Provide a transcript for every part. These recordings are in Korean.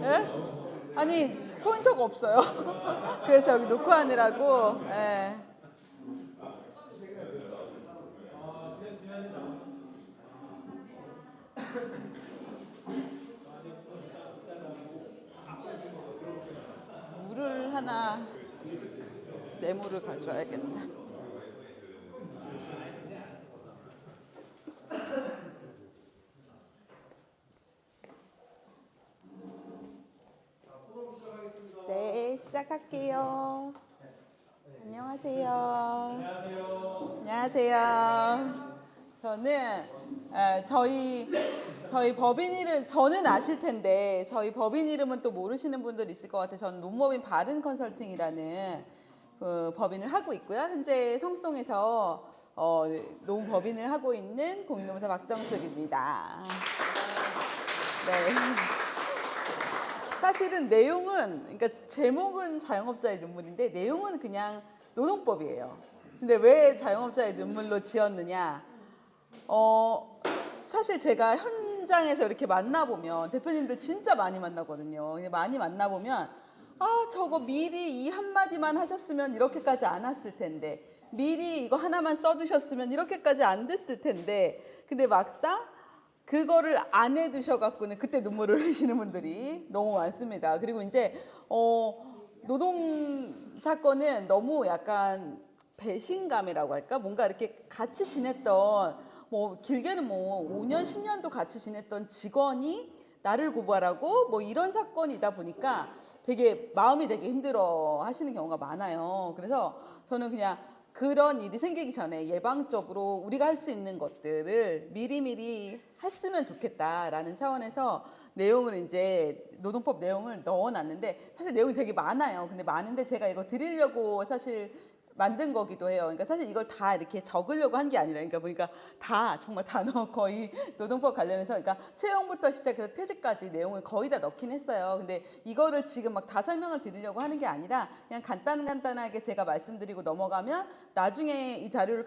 예? 아니 포인터가 없어요. 그래서 여기 놓고 하느라고. 예. 물을 하나 네모를 가져와야겠다. 네, 시작할게요. 안녕하세요. 안녕하세요. 저는 저희 법인 이름 저는 아실 텐데 저희 법인 이름은 또 모르시는 분들 있을 것 같아요. 저는 논법인 바른 컨설팅이라는 그 법인을 하고 있고요. 현재 성수동에서 논법인을 하고 있는 공인노무사 박정숙입니다. 네. 사실은 내용은, 그러니까 제목은 자영업자의 눈물인데 내용은 그냥 노동법이에요. 근데 왜 자영업자의 눈물로 지었느냐? 사실 제가 현장에서 이렇게 만나보면 대표님들 진짜 많이 만나거든요. 많이 만나보면 저거 미리 이 한마디만 하셨으면 이렇게까지 안 왔을 텐데, 미리 이거 하나만 써두셨으면 이렇게까지 안 됐을 텐데, 근데 막상 그거를 안 해두셔갖고는 그때 눈물을 흘리시는 분들이 너무 많습니다. 그리고 이제 노동 사건은 너무 약간 배신감이라고 할까? 뭔가 이렇게 같이 지냈던 뭐 길게는 뭐 5년, 10년도 같이 지냈던 직원이 나를 고발하고 뭐 이런 사건이다 보니까 되게 마음이 되게 힘들어 하시는 경우가 많아요. 그래서 저는 그냥 그런 일이 생기기 전에 예방적으로 우리가 할 수 있는 것들을 미리미리 했으면 좋겠다라는 차원에서 내용을 이제 노동법 내용을 넣어놨는데, 사실 내용이 되게 많아요. 근데 많은데 제가 이거 드리려고 사실 만든 거기도 해요. 그러니까 사실 이걸 다 이렇게 적으려고 한 게 아니라, 그러니까 보니까 다 정말 단어 거의 노동법 관련해서, 그러니까 채용부터 시작해서 퇴직까지 내용을 거의 다 넣긴 했어요. 근데 이거를 지금 막 다 설명을 드리려고 하는 게 아니라 그냥 간단하게 제가 말씀드리고 넘어가면 나중에 이 자료를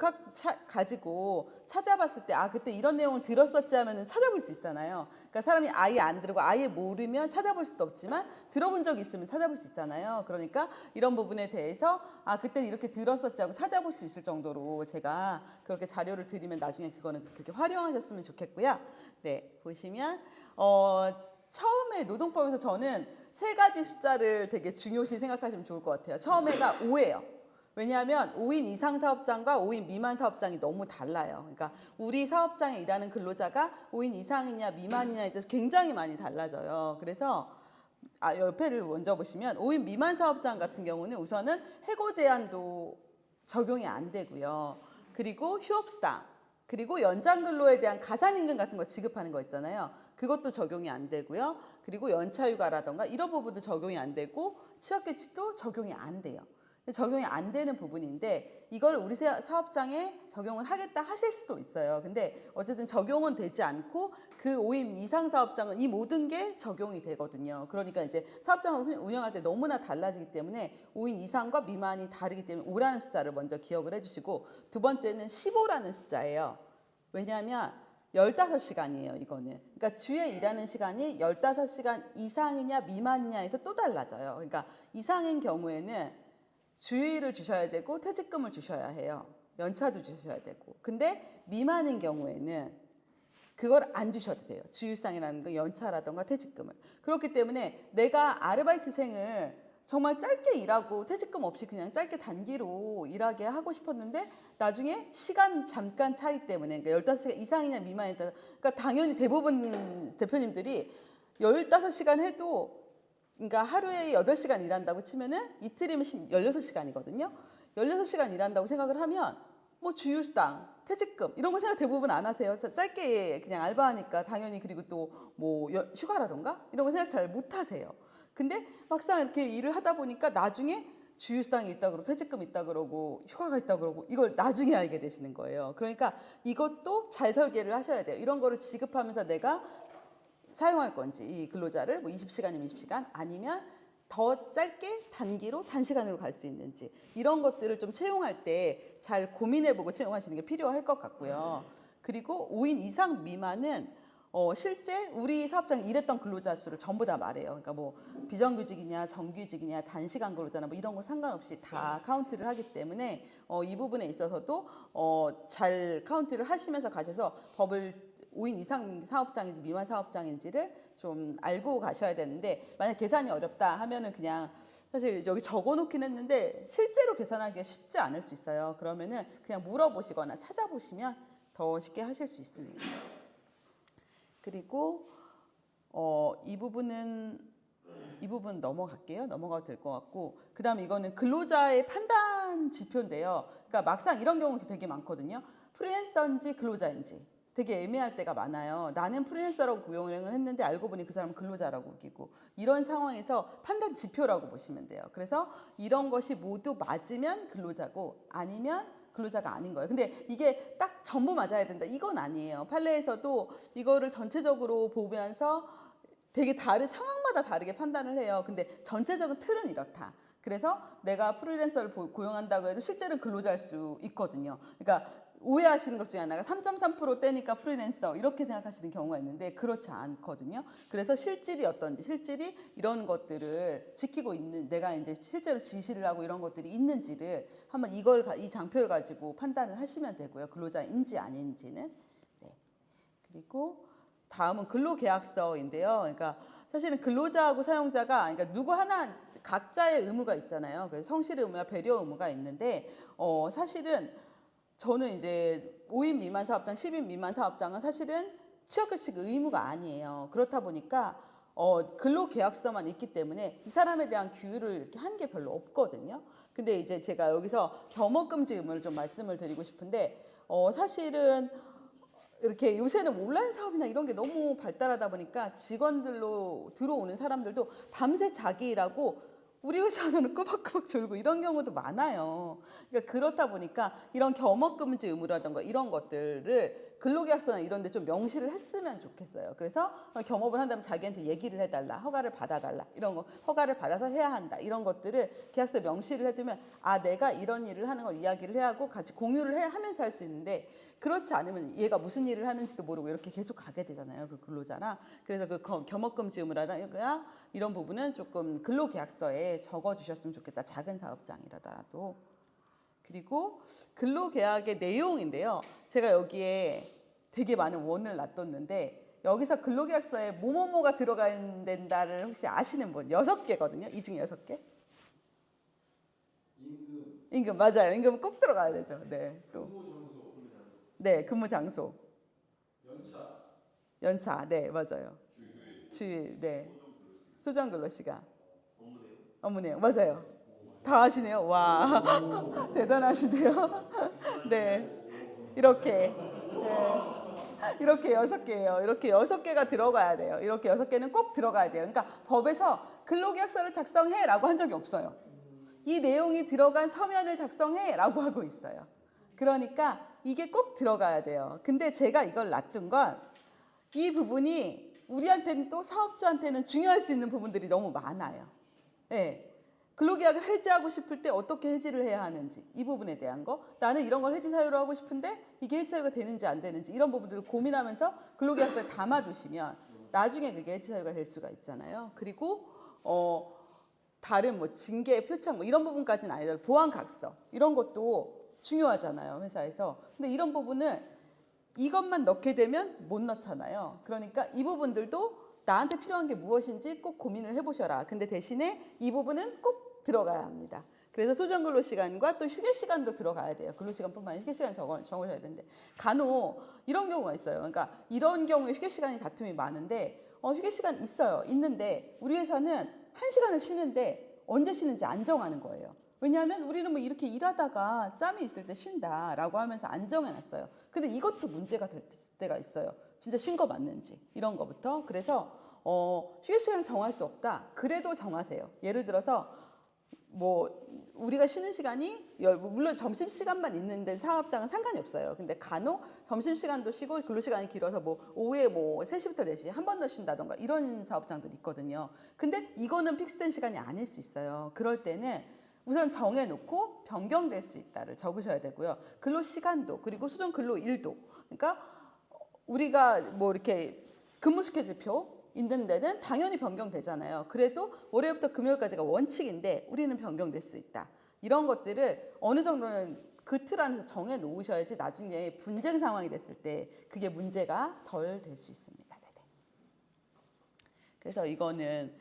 가지고 찾아봤을 때 그때 이런 내용을 들었었지 하면은 찾아볼 수 있잖아요. 그러니까 사람이 아예 안 들고 아예 모르면 찾아볼 수도 없지만 들어본 적이 있으면 찾아볼 수 있잖아요. 그러니까 이런 부분에 대해서 그때 이렇게 들었었지 하고 찾아볼 수 있을 정도로 제가 그렇게 자료를 드리면 나중에 그거는 그렇게 활용하셨으면 좋겠고요. 네, 보시면 처음에 노동법에서 저는 세 가지 숫자를 되게 중요시 생각하시면 좋을 것 같아요. 처음에가 5예요. 왜냐하면 5인 이상 사업장과 5인 미만 사업장이 너무 달라요. 그러니까 우리 사업장에 일하는 근로자가 5인 이상이냐 미만이냐에 따라서 굉장히 많이 달라져요. 그래서 옆에를 먼저 보시면 5인 미만 사업장 같은 경우는 우선은 해고 제한도 적용이 안 되고요. 그리고 휴업수당, 그리고 연장 근로에 대한 가산임금 같은 거 지급하는 거 있잖아요. 그것도 적용이 안 되고요. 그리고 연차휴가라던가 이런 부분도 적용이 안 되고 취업규칙도 적용이 안 돼요. 적용이 안 되는 부분인데 이걸 우리 사업장에 적용을 하겠다 하실 수도 있어요. 근데 어쨌든 적용은 되지 않고 그 5인 이상 사업장은 이 모든 게 적용이 되거든요. 그러니까 이제 사업장을 운영할 때 너무나 달라지기 때문에 5인 이상과 미만이 다르기 때문에 5라는 숫자를 먼저 기억을 해주시고, 두 번째는 15라는 숫자예요. 왜냐하면 15시간이에요, 이거는. 그러니까 주에 일하는 시간이 15시간 이상이냐 미만이냐에서 또 달라져요. 그러니까 이상인 경우에는 주의를 주셔야 되고 퇴직금을 주셔야 해요. 연차도 주셔야 되고. 근데 미만인 경우에는 그걸 안 주셔도 돼요. 주휴상이라는 거, 연차라던가 퇴직금을. 그렇기 때문에 내가 아르바이트생을 정말 짧게 일하고 퇴직금 없이 그냥 짧게 단기로 일하게 하고 싶었는데 나중에 시간 잠깐 차이 때문에, 그러니까 15시간 이상이냐 미만이냐, 그러니까 당연히 대부분 대표님들이 15시간 해도, 그러니까 하루에 8시간 일한다고 치면은 이틀이면 16시간이거든요. 16시간 일한다고 생각을 하면 뭐 주휴수당, 퇴직금 이런 거 생각 대부분 안 하세요. 짧게 그냥 알바하니까 당연히. 그리고 또 뭐 휴가라던가 이런 거 생각 잘 못 하세요. 근데 막상 이렇게 일을 하다 보니까 나중에 주휴수당이 있다 그러고 퇴직금 있다 그러고 휴가가 있다 그러고 이걸 나중에 알게 되시는 거예요. 그러니까 이것도 잘 설계를 하셔야 돼요. 이런 거를 지급하면서 내가 사용할 건지, 이 근로자를 뭐 20시간이면 20시간 아니면 더 짧게 단기로 단시간으로 갈 수 있는지, 이런 것들을 좀 채용할 때 잘 고민해보고 채용하시는 게 필요할 것 같고요. 그리고 5인 이상 미만은 실제 우리 사업장에 일했던 근로자 수를 전부 다 말해요. 그러니까 뭐 비정규직이냐 정규직이냐 단시간 근로자나 뭐 이런 거 상관없이 다 카운트를 하기 때문에 이 부분에 있어서도 잘 카운트를 하시면서 가셔서 법을 5인 이상 사업장인지 미만 사업장인지를 좀 알고 가셔야 되는데, 만약 계산이 어렵다 하면은 그냥 사실 여기 적어놓긴 했는데 실제로 계산하기가 쉽지 않을 수 있어요. 그러면은 그냥 물어보시거나 찾아보시면 더 쉽게 하실 수 있습니다. 그리고 이 부분 넘어갈게요. 넘어가도 될 것 같고, 그 다음에 이거는 근로자의 판단 지표인데요. 그러니까 막상 이런 경우 되게 많거든요. 프리랜서인지 근로자인지 되게 애매할 때가 많아요. 나는 프리랜서라고 고용을 했는데 알고 보니 그 사람은 근로자라고 우기고, 이런 상황에서 판단 지표라고 보시면 돼요. 그래서 이런 것이 모두 맞으면 근로자고 아니면 근로자가 아닌 거예요. 근데 이게 딱 전부 맞아야 된다, 이건 아니에요. 판례에서도 이거를 전체적으로 보면서 되게 상황마다 다르게 판단을 해요. 근데 전체적인 틀은 이렇다. 그래서 내가 프리랜서를 고용한다고 해도 실제로는 근로자일 수 있거든요. 그러니까 오해하시는 것 중에 하나가 3.3% 떼니까 프리랜서 이렇게 생각하시는 경우가 있는데 그렇지 않거든요. 그래서 실질이 어떤지, 실질이 이런 것들을 지키고 있는, 내가 이제 실제로 지시를 하고 이런 것들이 있는지를 한번 이 장표를 가지고 판단을 하시면 되고요. 근로자인지 아닌지는. 네. 그리고 다음은 근로계약서인데요. 그러니까 사실은 근로자하고 사용자가, 그러니까 누구 하나 각자의 의무가 있잖아요. 그래서 성실 의무와 배려 의무가 있는데 사실은 저는 이제 5인 미만 사업장, 10인 미만 사업장은 사실은 취업규칙 의무가 아니에요. 그렇다 보니까 근로계약서만 있기 때문에 이 사람에 대한 규율을 이렇게 한 게 별로 없거든요. 근데 이제 제가 여기서 겸업금지 의무를 좀 말씀을 드리고 싶은데 사실은 이렇게 요새는 온라인 사업이나 이런 게 너무 발달하다 보니까 직원들로 들어오는 사람들도 밤새 자기 일하고 우리 회사는 꾸벅꾸벅 졸고 이런 경우도 많아요. 그러니까 그렇다 보니까 이런 겸업금지 의무라든가 이런 것들을 근로계약서나 이런 데 좀 명시를 했으면 좋겠어요. 그래서 겸업을 한다면 자기한테 얘기를 해달라, 허가를 받아달라, 이런 거, 허가를 받아서 해야 한다, 이런 것들을 계약서에 명시를 해두면 내가 이런 일을 하는 걸 이야기를 해야 하고 같이 공유를 하면서 할 수 있는데, 그렇지 않으면 얘가 무슨 일을 하는지도 모르고 이렇게 계속 가게 되잖아요, 그 근로자랑. 그래서 그 겸업금지 의무라든가 이런 부분은 조금 근로계약서에 적어주셨으면 좋겠다, 작은 사업장이라도. 그리고 근로계약의 내용인데요. 제가 여기에 되게 많은 원을 놔뒀는데 여기서 근로계약서에 뭐뭐뭐가 들어가야 된다를 혹시 아시는 분? 6개거든요. 이 중에 6개. 임금 맞아요. 임금 꼭 들어가야 되죠. 네. 또. 네, 근무 장소. 연차. 네, 맞아요. 주일. 네. 소정 근로 시간. 업무 내용. 맞아요. 다 아시네요. 와. 대단하시네요. 네. 이렇게. 네. 이렇게 6개예요. 이렇게 6개가 들어가야 돼요. 이렇게 6개는 꼭 들어가야 돼요. 그러니까 법에서 근로계약서를 작성해라고 한 적이 없어요. 이 내용이 들어간 서면을 작성해라고 하고 있어요. 그러니까 이게 꼭 들어가야 돼요. 근데 제가 이걸 놔둔 건 이 부분이 우리한테는 또 사업주한테는 중요할 수 있는 부분들이 너무 많아요. 네. 근로계약을 해지하고 싶을 때 어떻게 해지를 해야 하는지, 이 부분에 대한 거, 나는 이런 걸 해지 사유로 하고 싶은데 이게 해지 사유가 되는지 안 되는지, 이런 부분들을 고민하면서 근로계약서에 담아두시면 나중에 그게 해지 사유가 될 수가 있잖아요. 그리고 다른 뭐 징계 표창 뭐 이런 부분까지는 아니더라도 보안각서 이런 것도 중요하잖아요, 회사에서. 근데 이런 부분을 이것만 넣게 되면 못 넣잖아요. 그러니까 이 부분들도 나한테 필요한 게 무엇인지 꼭 고민을 해보셔라. 근데 대신에 이 부분은 꼭 들어가야 합니다. 그래서 소정 근로 시간과 또 휴게 시간도 들어가야 돼요. 근로 시간뿐만 아니라 휴게 시간 적으셔야 되는데, 간혹 이런 경우가 있어요. 그러니까 이런 경우에 휴게 시간이 다툼이 많은데 휴게 시간 있어요. 있는데 우리 회사는 1시간을 쉬는데 언제 쉬는지 안 정하는 거예요. 왜냐하면 우리는 뭐 이렇게 일하다가 짬이 있을 때 쉰다라고 하면서 안 정해놨어요. 근데 이것도 문제가 될 때가 있어요. 진짜 쉰 거 맞는지 이런 거부터. 그래서 휴게 시간을 정할 수 없다. 그래도 정하세요. 예를 들어서 뭐 우리가 쉬는 시간이 물론 점심 시간만 있는데 사업장은 상관이 없어요. 근데 간혹 점심 시간도 쉬고 근로 시간이 길어서 뭐 오후에 뭐 3시부터 4시 한 번 더 쉰다던가 이런 사업장들이 있거든요. 근데 이거는 픽스된 시간이 아닐 수 있어요. 그럴 때는 우선 정해놓고 변경될 수 있다를 적으셔야 되고요. 근로 시간도, 그리고 소정 근로 일도. 그러니까 우리가 뭐 이렇게 근무 스케줄표 있는 데는 당연히 변경되잖아요. 그래도 월요일부터 금요일까지가 원칙인데 우리는 변경될 수 있다. 이런 것들을 어느 정도는 그 틀 안에서 정해 놓으셔야지 나중에 분쟁 상황이 됐을 때 그게 문제가 덜 될 수 있습니다. 네네. 그래서 이거는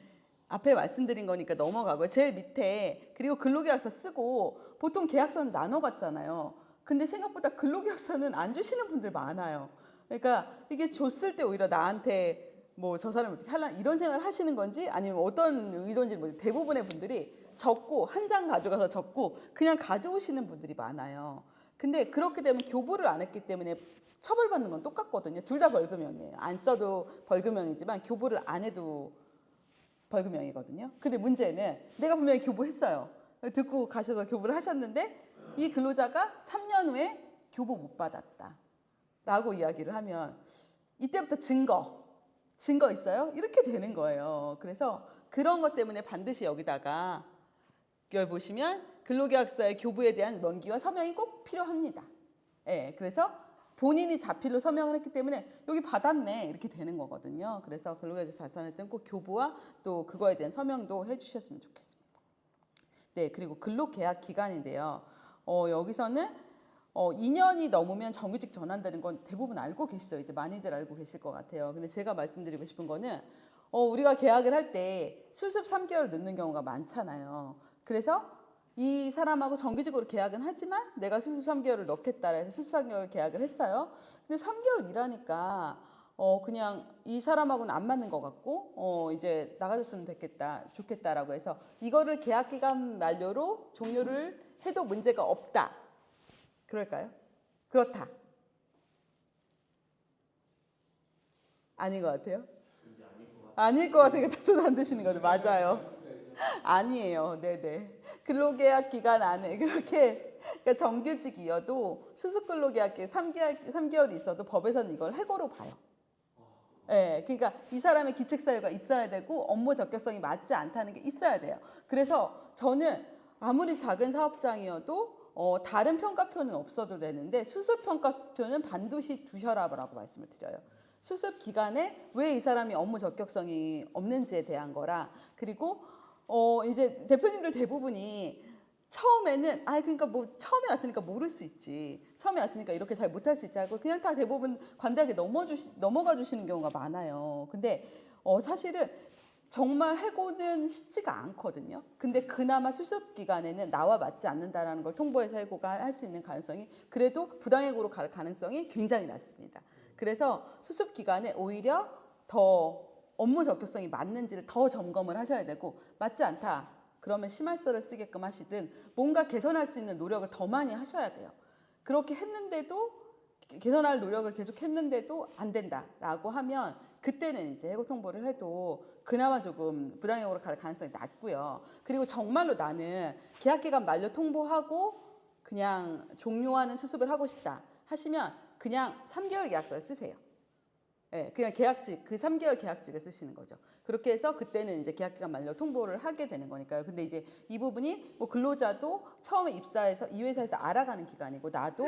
앞에 말씀드린 거니까 넘어가고요. 제일 밑에 그리고 근로계약서 쓰고 보통 계약서는 나눠 갖잖아요. 근데 생각보다 근로계약서는 안 주시는 분들 많아요. 그러니까 이게 줬을 때 오히려 나한테 뭐 저 사람이 어떻게 할라 이런 생각을 하시는 건지 아니면 어떤 의도인지 모르겠어요. 대부분의 분들이 적고 한 장 가져가서 적고 그냥 가져오시는 분들이 많아요. 근데 그렇게 되면 교부를 안 했기 때문에 처벌받는 건 똑같거든요. 둘 다 벌금형이에요. 안 써도 벌금형이지만 교부를 안 해도 벌금형이거든요. 근데 문제는 내가 분명히 교부했어요. 듣고 가셔서 교부를 하셨는데 이 근로자가 3년 후에 교부 못 받았다 라고 이야기를 하면 이때부터 증거 있어요? 이렇게 되는 거예요. 그래서 그런 것 때문에 반드시 여기다가 여기 보시면 근로계약서의 교부에 대한 명기와 서명이 꼭 필요합니다. 예, 그래서 본인이 자필로 서명을 했기 때문에 여기 받았네 이렇게 되는 거거든요. 그래서 근로계약서 달성할 때는 꼭 교부와 또 그거에 대한 서명도 해주셨으면 좋겠습니다. 네, 그리고 근로계약 기간인데요. 여기서는 2년이 넘으면 정규직 전환되는 건 대부분 알고 계시죠. 이제 많이들 알고 계실 것 같아요. 근데 제가 말씀드리고 싶은 거는 우리가 계약을 할 때 수습 3개월 넣는 경우가 많잖아요. 그래서 이 사람하고 정규직으로 계약은 하지만 내가 수습 3개월을 넣겠다 해서 수습 3개월 계약을 했어요. 근데 3개월 일하니까 그냥 이 사람하고는 안 맞는 것 같고 이제 나가줬으면 좋겠다라고 해서 이거를 계약 기간 만료로 종료를 해도 문제가 없다. 그럴까요? 그렇다. 아닌 것 같아요? 아닐 것 같으니까 손 안 드시는 거죠. 맞아요. 아니에요. 네네. 근로계약 기간 안에 그렇게 그러니까 정규직이어도 수습 근로계약 3개월이 있어도 법에서는 이걸 해고로 봐요. 네, 그러니까 이 사람의 기책 사유가 있어야 되고 업무 적격성이 맞지 않다는 게 있어야 돼요. 그래서 저는 아무리 작은 사업장이어도 다른 평가표는 없어도 되는데 수습 평가표는 반드시 두셔라라고 말씀을 드려요. 수습 기간에 왜 이 사람이 업무 적격성이 없는지에 대한 거라. 그리고 이제 대표님들 대부분이 처음에는 그러니까 뭐 처음에 왔으니까 모를 수 있지. 처음에 왔으니까 이렇게 잘 못할 수 있지 하고 그냥 다 대부분 관대하게 넘어가 주시는 경우가 많아요. 근데 사실은 정말 해고는 쉽지가 않거든요. 근데 그나마 수습 기간에는 나와 맞지 않는다라는 걸 통보해서 해고가 할 수 있는 가능성이 그래도 부당해고로 갈 가능성이 굉장히 낮습니다. 그래서 수습 기간에 오히려 더 업무 적격성이 맞는지를 더 점검을 하셔야 되고 맞지 않다. 그러면 심할서를 쓰게끔 하시든 뭔가 개선할 수 있는 노력을 더 많이 하셔야 돼요. 그렇게 했는데도 개선할 노력을 계속 했는데도 안 된다라고 하면 그때는 이제 해고 통보를 해도 그나마 조금 부당해고로 갈 가능성이 낮고요. 그리고 정말로 나는 계약기간 만료 통보하고 그냥 종료하는 수습을 하고 싶다 하시면 그냥 3개월 계약서를 쓰세요. 네, 그냥 계약직, 그 3개월 계약직을 쓰시는 거죠. 그렇게 해서 그때는 이제 계약기간 만료 통보를 하게 되는 거니까요. 근데 이제 이 부분이 뭐 근로자도 처음에 입사해서 이 회사에서 알아가는 기간이고 나도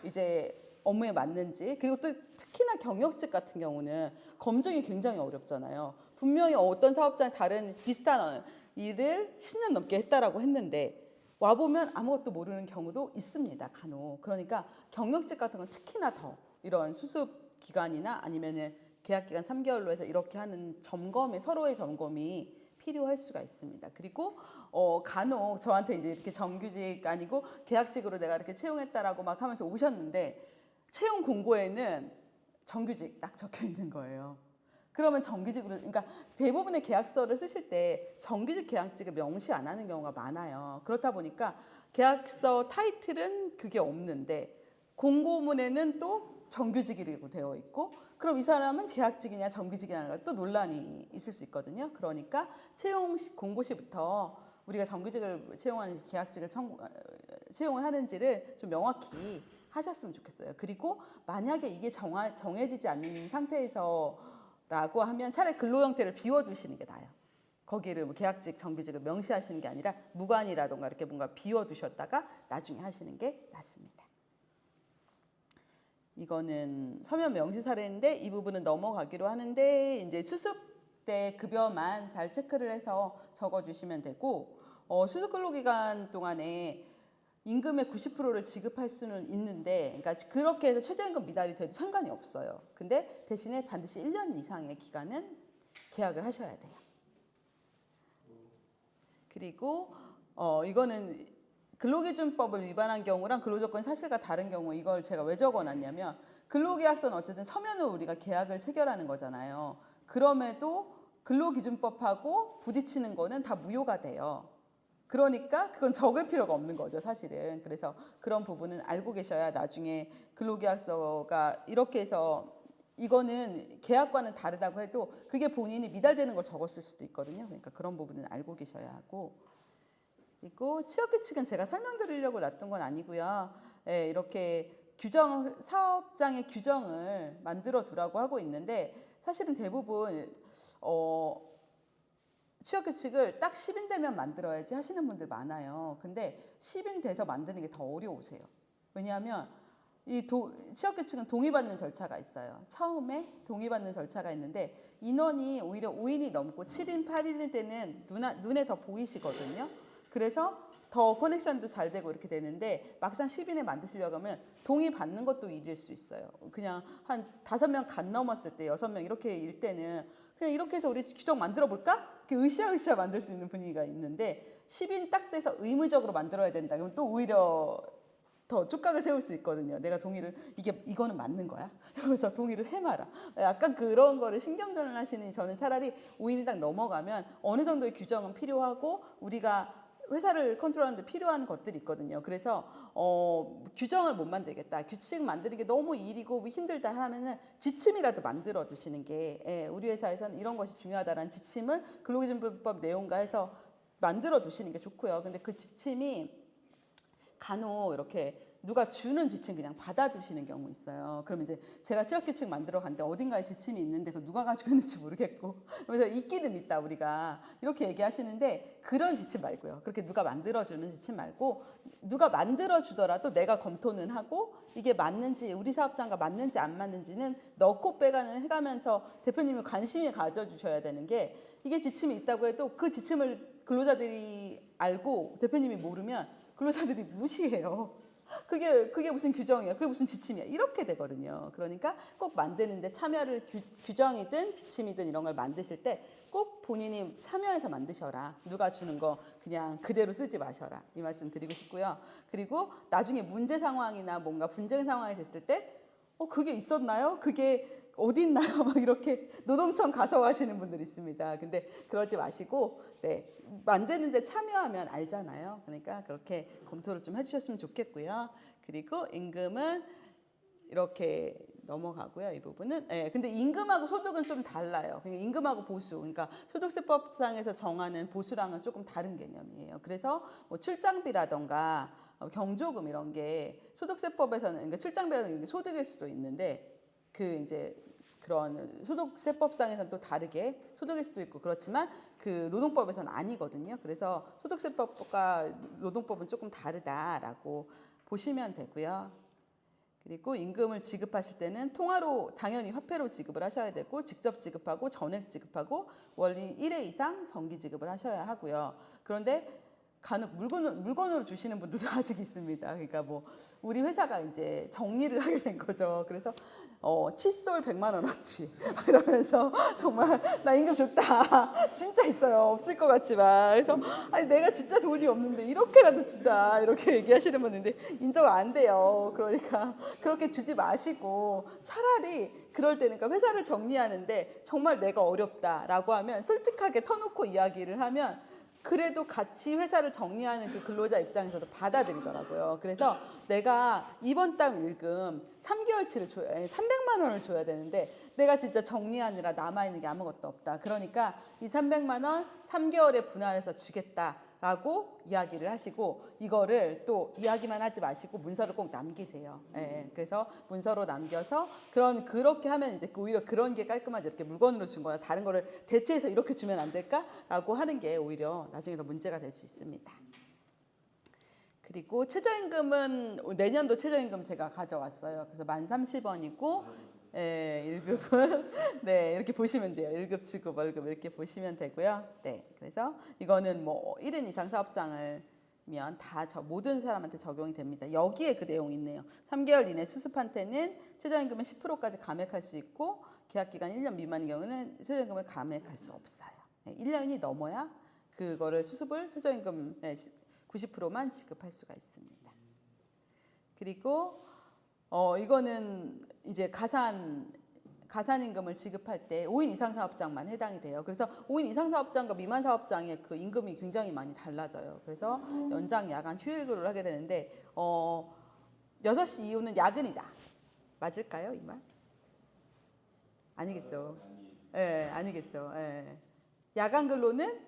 이제 업무에 맞는지 그리고 또 특히나 경력직 같은 경우는 검증이 굉장히 어렵잖아요. 분명히 어떤 사업자는 다른 비슷한 일을 10년 넘게 했다라고 했는데 와보면 아무것도 모르는 경우도 있습니다. 간혹. 그러니까 경력직 같은 건 특히나 더 이런 수습 기간이나 아니면은 계약 기간 3개월로 해서 이렇게 하는 서로의 점검이 필요할 수가 있습니다. 그리고 간혹 저한테 이제 이렇게 정규직 아니고 계약직으로 내가 이렇게 채용했다라고 막 하면서 오셨는데 채용 공고에는 정규직 딱 적혀 있는 거예요. 그러면 정규직으로 그러니까 대부분의 계약서를 쓰실 때 정규직 계약직을 명시 안 하는 경우가 많아요. 그렇다 보니까 계약서 타이틀은 그게 없는데 공고문에는 또 정규직이라고 되어 있고 그럼 이 사람은 계약직이냐 정규직이냐가 또 논란이 있을 수 있거든요. 그러니까 채용 공고 시부터 우리가 정규직을 채용하는지 계약직을 채용을 하는지를 좀 명확히 하셨으면 좋겠어요. 그리고 만약에 이게 정해지지 않는 상태에서라고 하면 차라리 근로 형태를 비워두시는 게 나아요. 거기를 뭐 계약직, 정규직을 명시하시는 게 아니라 무관이라던가 이렇게 뭔가 비워두셨다가 나중에 하시는 게 낫습니다. 이거는 서면 명시 사례인데 이 부분은 넘어가기로 하는데 이제 수습 때 급여만 잘 체크를 해서 적어주시면 되고 수습 근로기간 동안에 임금의 90%를 지급할 수는 있는데 그러니까 그렇게 해서 최저임금 미달이 돼도 상관이 없어요. 근데 대신에 반드시 1년 이상의 기간은 계약을 하셔야 돼요. 그리고 이거는 근로기준법을 위반한 경우랑 근로조건 사실과 다른 경우 이걸 제가 왜 적어놨냐면 근로계약서는 어쨌든 서면으로 우리가 계약을 체결하는 거잖아요. 그럼에도 근로기준법하고 부딪히는 거는 다 무효가 돼요. 그러니까 그건 적을 필요가 없는 거죠, 사실은. 그래서 그런 부분은 알고 계셔야 나중에 근로계약서가 이렇게 해서 이거는 계약과는 다르다고 해도 그게 본인이 미달되는 걸 적었을 수도 있거든요. 그러니까 그런 부분은 알고 계셔야 하고. 그리고 취업규칙은 제가 설명드리려고 놨던 건 아니고요. 예, 이렇게 사업장의 규정을 만들어 두라고 하고 있는데 사실은 대부분 취업규칙을 딱 10인 되면 만들어야지 하시는 분들 많아요. 근데 10인 돼서 만드는 게 더 어려우세요. 왜냐하면 이 취업규칙은 동의받는 절차가 있어요. 처음에 동의받는 절차가 있는데 인원이 오히려 5인이 넘고 7인, 8인일 때는 눈에 더 보이시거든요. 그래서 더 커넥션도 잘 되고 이렇게 되는데 막상 10인에 만드시려고 하면 동의받는 것도 일일 수 있어요. 그냥 한 5명 간 넘었을 때 6명 이렇게 일 때는 그냥 이렇게 해서 우리 규정 만들어 볼까? 이렇게 으쌰으쌰 만들 수 있는 분위기가 있는데 10인 딱 돼서 의무적으로 만들어야 된다. 그러면 또 오히려 더 촉각을 세울 수 있거든요. 내가 동의를 이거는 맞는 거야? 이러면서 동의를 해마라. 약간 그런 거를 신경전을 하시니 저는 차라리 5인이 딱 넘어가면 어느 정도의 규정은 필요하고 우리가 회사를 컨트롤하는데 필요한 것들이 있거든요. 그래서 규정을 못 만들겠다. 규칙 만드는 게 너무 일이고 힘들다 하면은 지침이라도 만들어 두시는 게 우리 회사에서는 이런 것이 중요하다라는 지침을 근로기준법 내용과 해서 만들어 두시는 게 좋고요. 근데 그 지침이 간혹 이렇게 누가 주는 지침 그냥 받아두시는 경우 있어요. 그러면 이제 제가 취업규칙 만들어 갔는데 어딘가에 지침이 있는데 그 누가 가지고 있는지 모르겠고 그래서 있기는 있다 우리가 이렇게 얘기하시는데 그런 지침 말고요. 그렇게 누가 만들어주는 지침 말고 누가 만들어주더라도 내가 검토는 하고 이게 맞는지 우리 사업장과 맞는지 안 맞는지는 넣고 빼가는 해가면서 대표님이 관심이 가져주셔야 되는 게 이게 지침이 있다고 해도 그 지침을 근로자들이 알고 대표님이 모르면 근로자들이 무시해요. 그게 무슨 규정이야? 그게 무슨 지침이야? 이렇게 되거든요. 그러니까 꼭 만드는데 참여를 규정이든 지침이든 이런 걸 만드실 때 꼭 본인이 참여해서 만드셔라. 누가 주는 거 그냥 그대로 쓰지 마셔라. 이 말씀 드리고 싶고요. 그리고 나중에 문제 상황이나 뭔가 분쟁 상황이 됐을 때 그게 있었나요? 그게 어디 있나요? 막 이렇게 노동청 가서 하시는 분들 있습니다. 근데 그러지 마시고 만드는데 참여하면 알잖아요. 그러니까 그렇게 검토를 좀 해주셨으면 좋겠고요. 그리고 임금은 이렇게 넘어가고요. 이 부분은. 근데 임금하고 소득은 좀 달라요. 그러니까 임금하고 보수. 그러니까 소득세법상에서 정하는 보수랑은 조금 다른 개념이에요. 그래서 뭐 출장비라던가 경조금 이런 게 소득세법에서는 그러니까 출장비라는 게 소득일 수도 있는데 이제 그런 소득세법상에서는 또 다르게 소득일 수도 있고 그렇지만 그 노동법에서는 아니거든요. 그래서 소득세법과 노동법은 조금 다르다라고 보시면 되고요. 그리고 임금을 지급하실 때는 통화로 당연히 화폐로 지급을 하셔야 되고 직접 지급하고 전액 지급하고 월리 1회 이상 정기 지급을 하셔야 하고요. 그런데 간혹 물건으로 주시는 분들도 아직 있습니다. 그러니까 뭐 우리 회사가 이제 정리를 하게 된 거죠. 그래서 칫솔 100만 원어치 이러면서 정말 나 임금 줬다. 진짜 있어요. 없을 것 같지만 그래서 아니 내가 진짜 돈이 없는데 이렇게라도 준다 이렇게 얘기하시는 분인데 인정 안 돼요. 그러니까 그렇게 주지 마시고 차라리 그럴 때는 그러니까 회사를 정리하는데 정말 내가 어렵다라고 하면 솔직하게 터놓고 이야기를 하면 그래도 같이 회사를 정리하는 그 근로자 입장에서도 받아들이더라고요. 그래서 내가 이번 달 일금 3개월치를 300만 원을 줘야 되는데 내가 진짜 정리하느라 남아있는 게 아무것도 없다. 그러니까 이 300만 원 3개월에 분할해서 주겠다라고 이야기를 하시고 이거를 또 이야기만 하지 마시고 문서를 꼭 남기세요. 그래서 문서로 남겨서 그렇게 하면 이제 오히려 그런 게 깔끔하지 이렇게 물건으로 준 거나 다른 거를 대체해서 이렇게 주면 안 될까라고 하는 게 오히려 나중에 더 문제가 될 수 있습니다. 그리고 최저임금은 내년도 최저임금 제가 가져왔어요. 그래서 1030원이고, 예, 1급은 네, 이렇게 보시면 돼요. 1급, 주급, 월급 이렇게 보시면 되고요. 네, 그래서 이거는 뭐 1인 이상 사업장을 면 다 모든 사람한테 적용이 됩니다. 여기에 그 내용이 있네요. 3개월 이내 수습한테는 최저임금은 10%까지 감액할 수 있고 계약기간 1년 미만인 경우는 최저임금을 감액할 수 없어요. 네, 1년이 넘어야 그거를 수습을 최저임금 90%만 지급할 수가 있습니다. 그리고 이거는 이제 가산임금을 지급할 때 5인 이상 사업장만 해당이 돼요. 그래서 5인 이상 사업장과 미만 사업장의 그 임금이 굉장히 많이 달라져요. 그래서 연장, 야간, 휴일 근로를 하게 되는데 6시 이후는 야근이다. 맞을까요, 이 말? 아니겠죠. 예, 아니겠죠. 예. 야간 근로는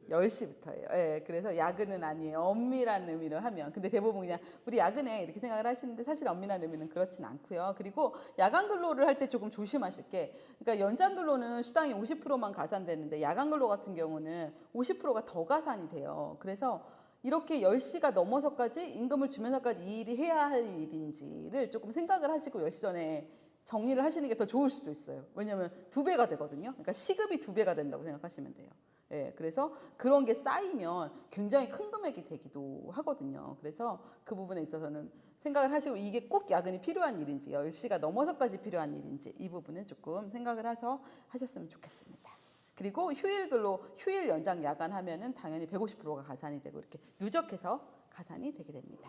10시부터예요. 예, 그래서 야근은 아니에요. 엄밀한 의미로 하면. 근데 대부분 그냥 우리 야근해 이렇게 생각을 하시는데 사실 엄밀한 의미는 그렇진 않고요. 그리고 야간 근로를 할 때 조금 조심하실 게, 그러니까 연장 근로는 수당이 50%만 가산되는데 야간 근로 같은 경우는 50%가 더 가산이 돼요. 그래서 이렇게 10시가 넘어서까지 임금을 주면서까지 이 일이 해야 할 일인지를 조금 생각을 하시고 10시 전에 정리를 하시는 게 더 좋을 수도 있어요. 왜냐하면 2배가 되거든요. 그러니까 시급이 2배가 된다고 생각하시면 돼요. 예, 그래서 그런 게 쌓이면 굉장히 큰 금액이 되기도 하거든요. 그래서 그 부분에 있어서는 생각을 하시고 이게 꼭 야근이 필요한 일인지 10시가 넘어서까지 필요한 일인지 이 부분은 조금 생각을 해서 하셨으면 좋겠습니다. 그리고 휴일 근로, 휴일 연장 야간 하면은 당연히 150%가 가산이 되고 이렇게 누적해서 가산이 되게 됩니다.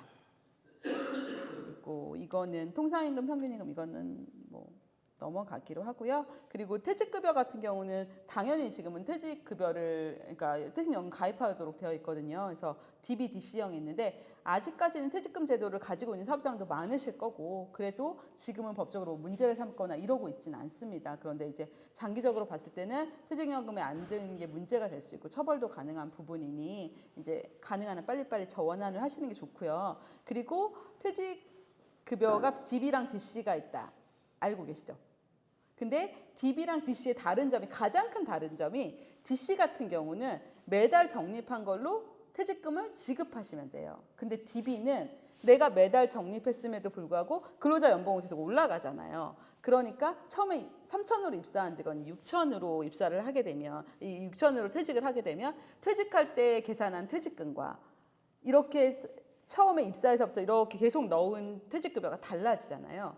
그리고 이거는 통상임금, 평균임금 이거는 뭐 넘어가기로 하고요. 그리고 퇴직급여 같은 경우는 당연히 지금은 퇴직급여를, 그러니까 퇴직연금 가입하도록 되어 있거든요. 그래서 DB, DC형이 있는데 아직까지는 퇴직금 제도를 가지고 있는 사업장도 많으실 거고 그래도 지금은 법적으로 문제를 삼거나 이러고 있지는 않습니다. 그런데 이제 장기적으로 봤을 때는 퇴직연금에 안 드는 게 문제가 될 수 있고 처벌도 가능한 부분이니 이제 가능한 한 빨리빨리 저원안을 하시는 게 좋고요. 그리고 퇴직급여가 DB랑 DC가 있다. 알고 계시죠? 근데 DB랑 DC의 다른 점이, 가장 큰 다른 점이 DC 같은 경우는 매달 적립한 걸로 퇴직금을 지급하시면 돼요. 근데 DB는 내가 매달 적립했음에도 불구하고 근로자 연봉은 계속 올라가잖아요. 그러니까 처음에 3천으로 입사한 직원이 6천으로 입사를 하게 되면, 이 6천으로 퇴직을 하게 되면 퇴직할 때 계산한 퇴직금과 이렇게 처음에 입사해서부터 이렇게 계속 넣은 퇴직급여가 달라지잖아요.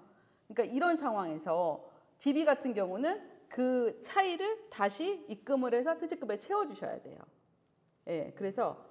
그러니까 이런 상황에서 DB 같은 경우는 그 차이를 다시 입금을 해서 퇴직급여에 채워주셔야 돼요. 예, 그래서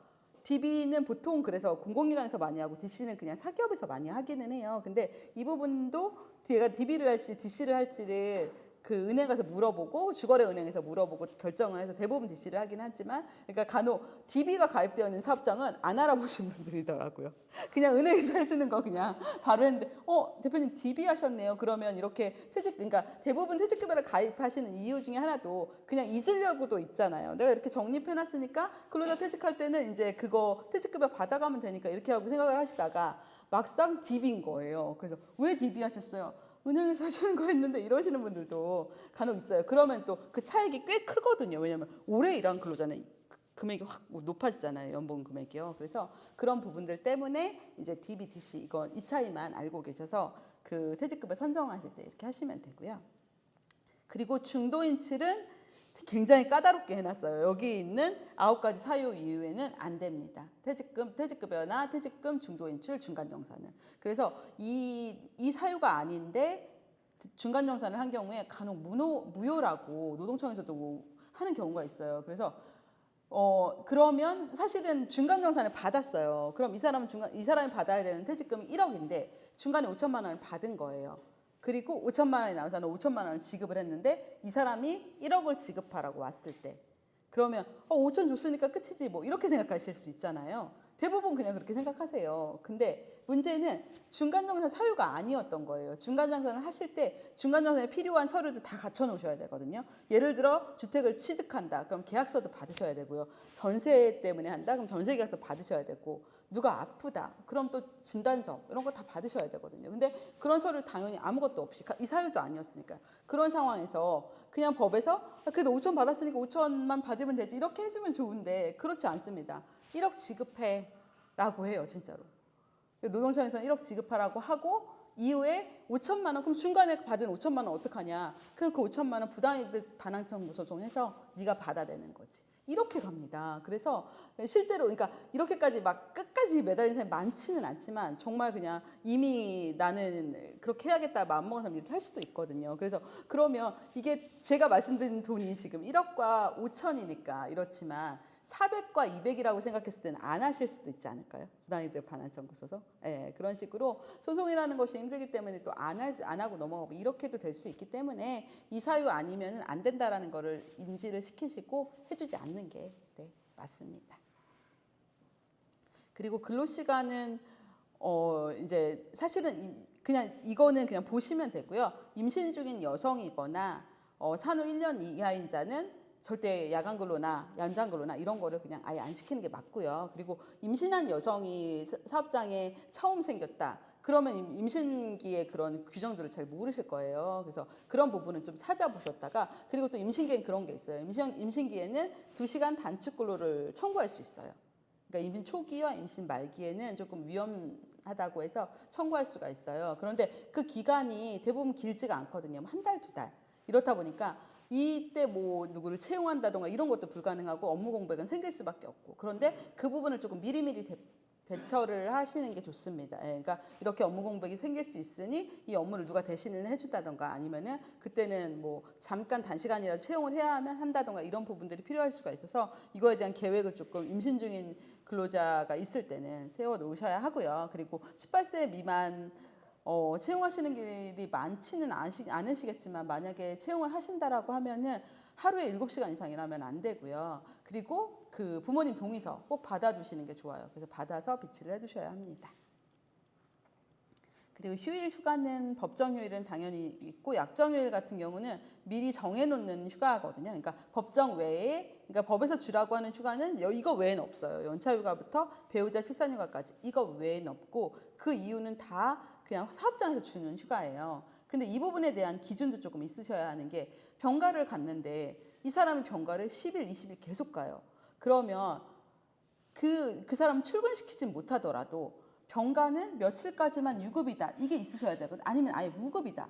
DB는 보통 그래서 공공기관에서 많이 하고 DC는 그냥 사기업에서 많이 하기는 해요. 근데 이 부분도 제가 DB를 할지 DC를 할지를 그 은행 가서 물어보고 주거래 은행에서 물어보고 결정을 해서 대부분 DC를 하긴 하지만, 그러니까 간혹 DB가 가입되어 있는 사업장은 안 알아보신 분들이더라고요. 그냥 은행에서 해주는 거 그냥 바로 했는데 대표님 DB 하셨네요. 그러면 이렇게 그러니까 대부분 퇴직급여를 가입하시는 이유 중에 하나도 그냥 잊으려고도 있잖아요. 내가 이렇게 적립해놨으니까 근로자 퇴직할 때는 이제 그거 퇴직급여 받아가면 되니까 이렇게 하고 생각을 하시다가 막상 DB인 거예요. 그래서 왜 DB 하셨어요? 은행에서 해주는 거 했는데 이러시는 분들도 간혹 있어요. 그러면 또 그 차익이 꽤 크거든요. 왜냐하면 오래 일한 근로자는 금액이 확 높아지잖아요. 연봉 금액이요. 그래서 그런 부분들 때문에 이제 DB, DC 이 차이만 알고 계셔서 그 퇴직급여 선정하실 때 이렇게 하시면 되고요. 그리고 중도인출은 굉장히 까다롭게 해놨어요. 여기 있는 9가지 사유 이후에는 안 됩니다. 퇴직급여나 퇴직금, 중도인출, 중간정산은. 그래서 이 사유가 아닌데 중간정산을 한 경우에 간혹 무효라고 노동청에서도 하는 경우가 있어요. 그래서 그러면 사실은 중간정산을 받았어요. 그럼 이 사람이 받아야 되는 퇴직금이 1억인데 중간에 5천만 원을 받은 거예요. 그리고 5천만 원이 나와서 나는 5천만 원을 지급을 했는데 이 사람이 1억을 지급하라고 왔을 때 그러면 5천 줬으니까 끝이지 뭐 이렇게 생각하실 수 있잖아요. 대부분 그냥 그렇게 생각하세요. 근데 문제는 중간정산 사유가 아니었던 거예요. 중간정산을 하실 때 중간정산에 필요한 서류도 다 갖춰 놓으셔야 되거든요. 예를 들어 주택을 취득한다. 그럼 계약서도 받으셔야 되고요. 전세 때문에 한다. 그럼 전세 계약서 받으셔야 되고, 누가 아프다. 그럼 또 진단서 이런 거 다 받으셔야 되거든요. 근데 그런 서류 당연히 아무것도 없이 이 사유도 아니었으니까 그런 상황에서 그냥 법에서 그래도 5천 받았으니까 5천만 받으면 되지 이렇게 해주면 좋은데 그렇지 않습니다. 1억 지급해 라고 해요. 진짜로. 노동청에서는 1억 지급하라고 하고 이후에 5천만 원, 그럼 중간에 받은 5천만 원 어떡하냐? 그럼 그 5천만 원 부당이득 반환 청구 소송해서 네가 받아내는 거지. 이렇게 갑니다. 그래서 실제로 그러니까 이렇게까지 막 끝까지 매달린 사람이 많지는 않지만 정말 그냥 이미 나는 그렇게 해야겠다 마음먹은 사람이 이렇게 할 수도 있거든요. 그래서 그러면 이게 제가 말씀드린 돈이 지금 1억과 5천이니까 이렇지만 400과 200이라고 생각했을 때는 안 하실 수도 있지 않을까요? 부당이득 반환 청구 소송. 예, 그런 식으로 소송이라는 것이 힘들기 때문에 또 안 하고 넘어가고 이렇게도 될 수 있기 때문에 이 사유 아니면 안 된다라는 거를 인지를 시키시고 해주지 않는 게 네, 맞습니다. 그리고 근로시간은 이제 사실은 그냥 이거는 그냥 보시면 되고요. 임신 중인 여성이거나 산후 1년 이하인 자는 절대 야간 근로나 연장 근로나 이런 거를 그냥 아예 안 시키는 게 맞고요. 그리고 임신한 여성이 사업장에 처음 생겼다. 그러면 임신기에 그런 규정들을 잘 모르실 거예요. 그래서 그런 부분은 좀 찾아보셨다가 그리고 또 임신기에는 그런 게 있어요. 임신기에는 2시간 단축 근로를 청구할 수 있어요. 그러니까 임신 초기와 임신 말기에는 조금 위험하다고 해서 청구할 수가 있어요. 그런데 그 기간이 대부분 길지가 않거든요. 한 달, 2달. 이렇다 보니까 이때 뭐 누구를 채용한다던가 이런 것도 불가능하고 업무 공백은 생길 수밖에 없고 그런데 그 부분을 조금 미리미리 대처를 하시는 게 좋습니다. 예, 그러니까 이렇게 업무 공백이 생길 수 있으니 이 업무를 누가 대신을 해준다던가 아니면은 그때는 뭐 잠깐 단시간이라도 채용을 해야 하면 한다던가 이런 부분들이 필요할 수가 있어서 이거에 대한 계획을 조금 임신 중인 근로자가 있을 때는 세워 놓으셔야 하고요. 그리고 18세 미만 채용하시는 길이 많지는 않으시겠지만 만약에 채용을 하신다라고 하면은 하루에 7시간 이상 일하면 안 되고요. 그리고 그 부모님 동의서 꼭 받아두시는 게 좋아요. 그래서 받아서 비치를 해두셔야 합니다. 그리고 휴일 휴가는 법정 휴일은 당연히 있고 약정 휴일 같은 경우는 미리 정해놓는 휴가거든요. 그러니까 법정 외에 그러니까 법에서 주라고 하는 휴가는 이거 외에는 없어요. 연차 휴가부터 배우자 출산 휴가까지 이거 외에는 없고 그 이유는 다 그냥 사업장에서 주는 휴가예요. 근데 이 부분에 대한 기준도 조금 있으셔야 하는 게 병가를 갔는데 이 사람이 병가를 10일, 20일 계속 가요. 그러면 그 사람 출근시키진 못하더라도 병가는 며칠까지만 유급이다. 이게 있으셔야 되거든요. 아니면 아예 무급이다.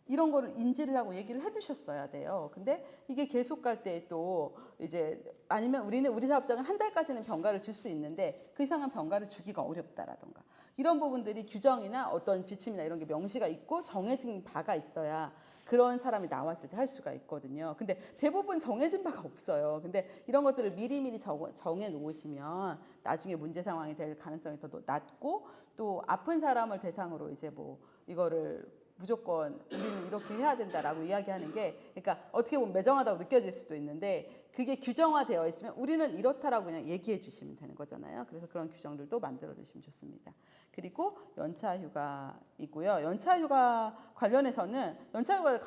이런 거를 인지를 하고 얘기를 해두셨어야 돼요. 근데 이게 계속 갈 때 또 이제 아니면 우리 사업장은 한 달까지는 병가를 줄 수 있는데 그 이상은 병가를 주기가 어렵다라던가 이런 부분들이 규정이나 어떤 지침이나 이런 게 명시가 있고 정해진 바가 있어야 그런 사람이 나왔을 때 할 수가 있거든요. 근데 대부분 정해진 바가 없어요. 근데 이런 것들을 미리미리 정해 놓으시면 나중에 문제 상황이 될 가능성이 더 낮고 또 아픈 사람을 대상으로 이제 뭐 이거를 무조건 우리는 이렇게 해야 된다라고 이야기하는 게 그러니까 어떻게 보면 매정하다고 느껴질 수도 있는데 그게 규정화되어 있으면 우리는 이렇다라고 그냥 얘기해 주시면 되는 거잖아요. 그래서 그런 규정들도 만들어 두시면 좋습니다. 그리고 연차휴가이고요. 연차휴가 관련해서는 연차휴가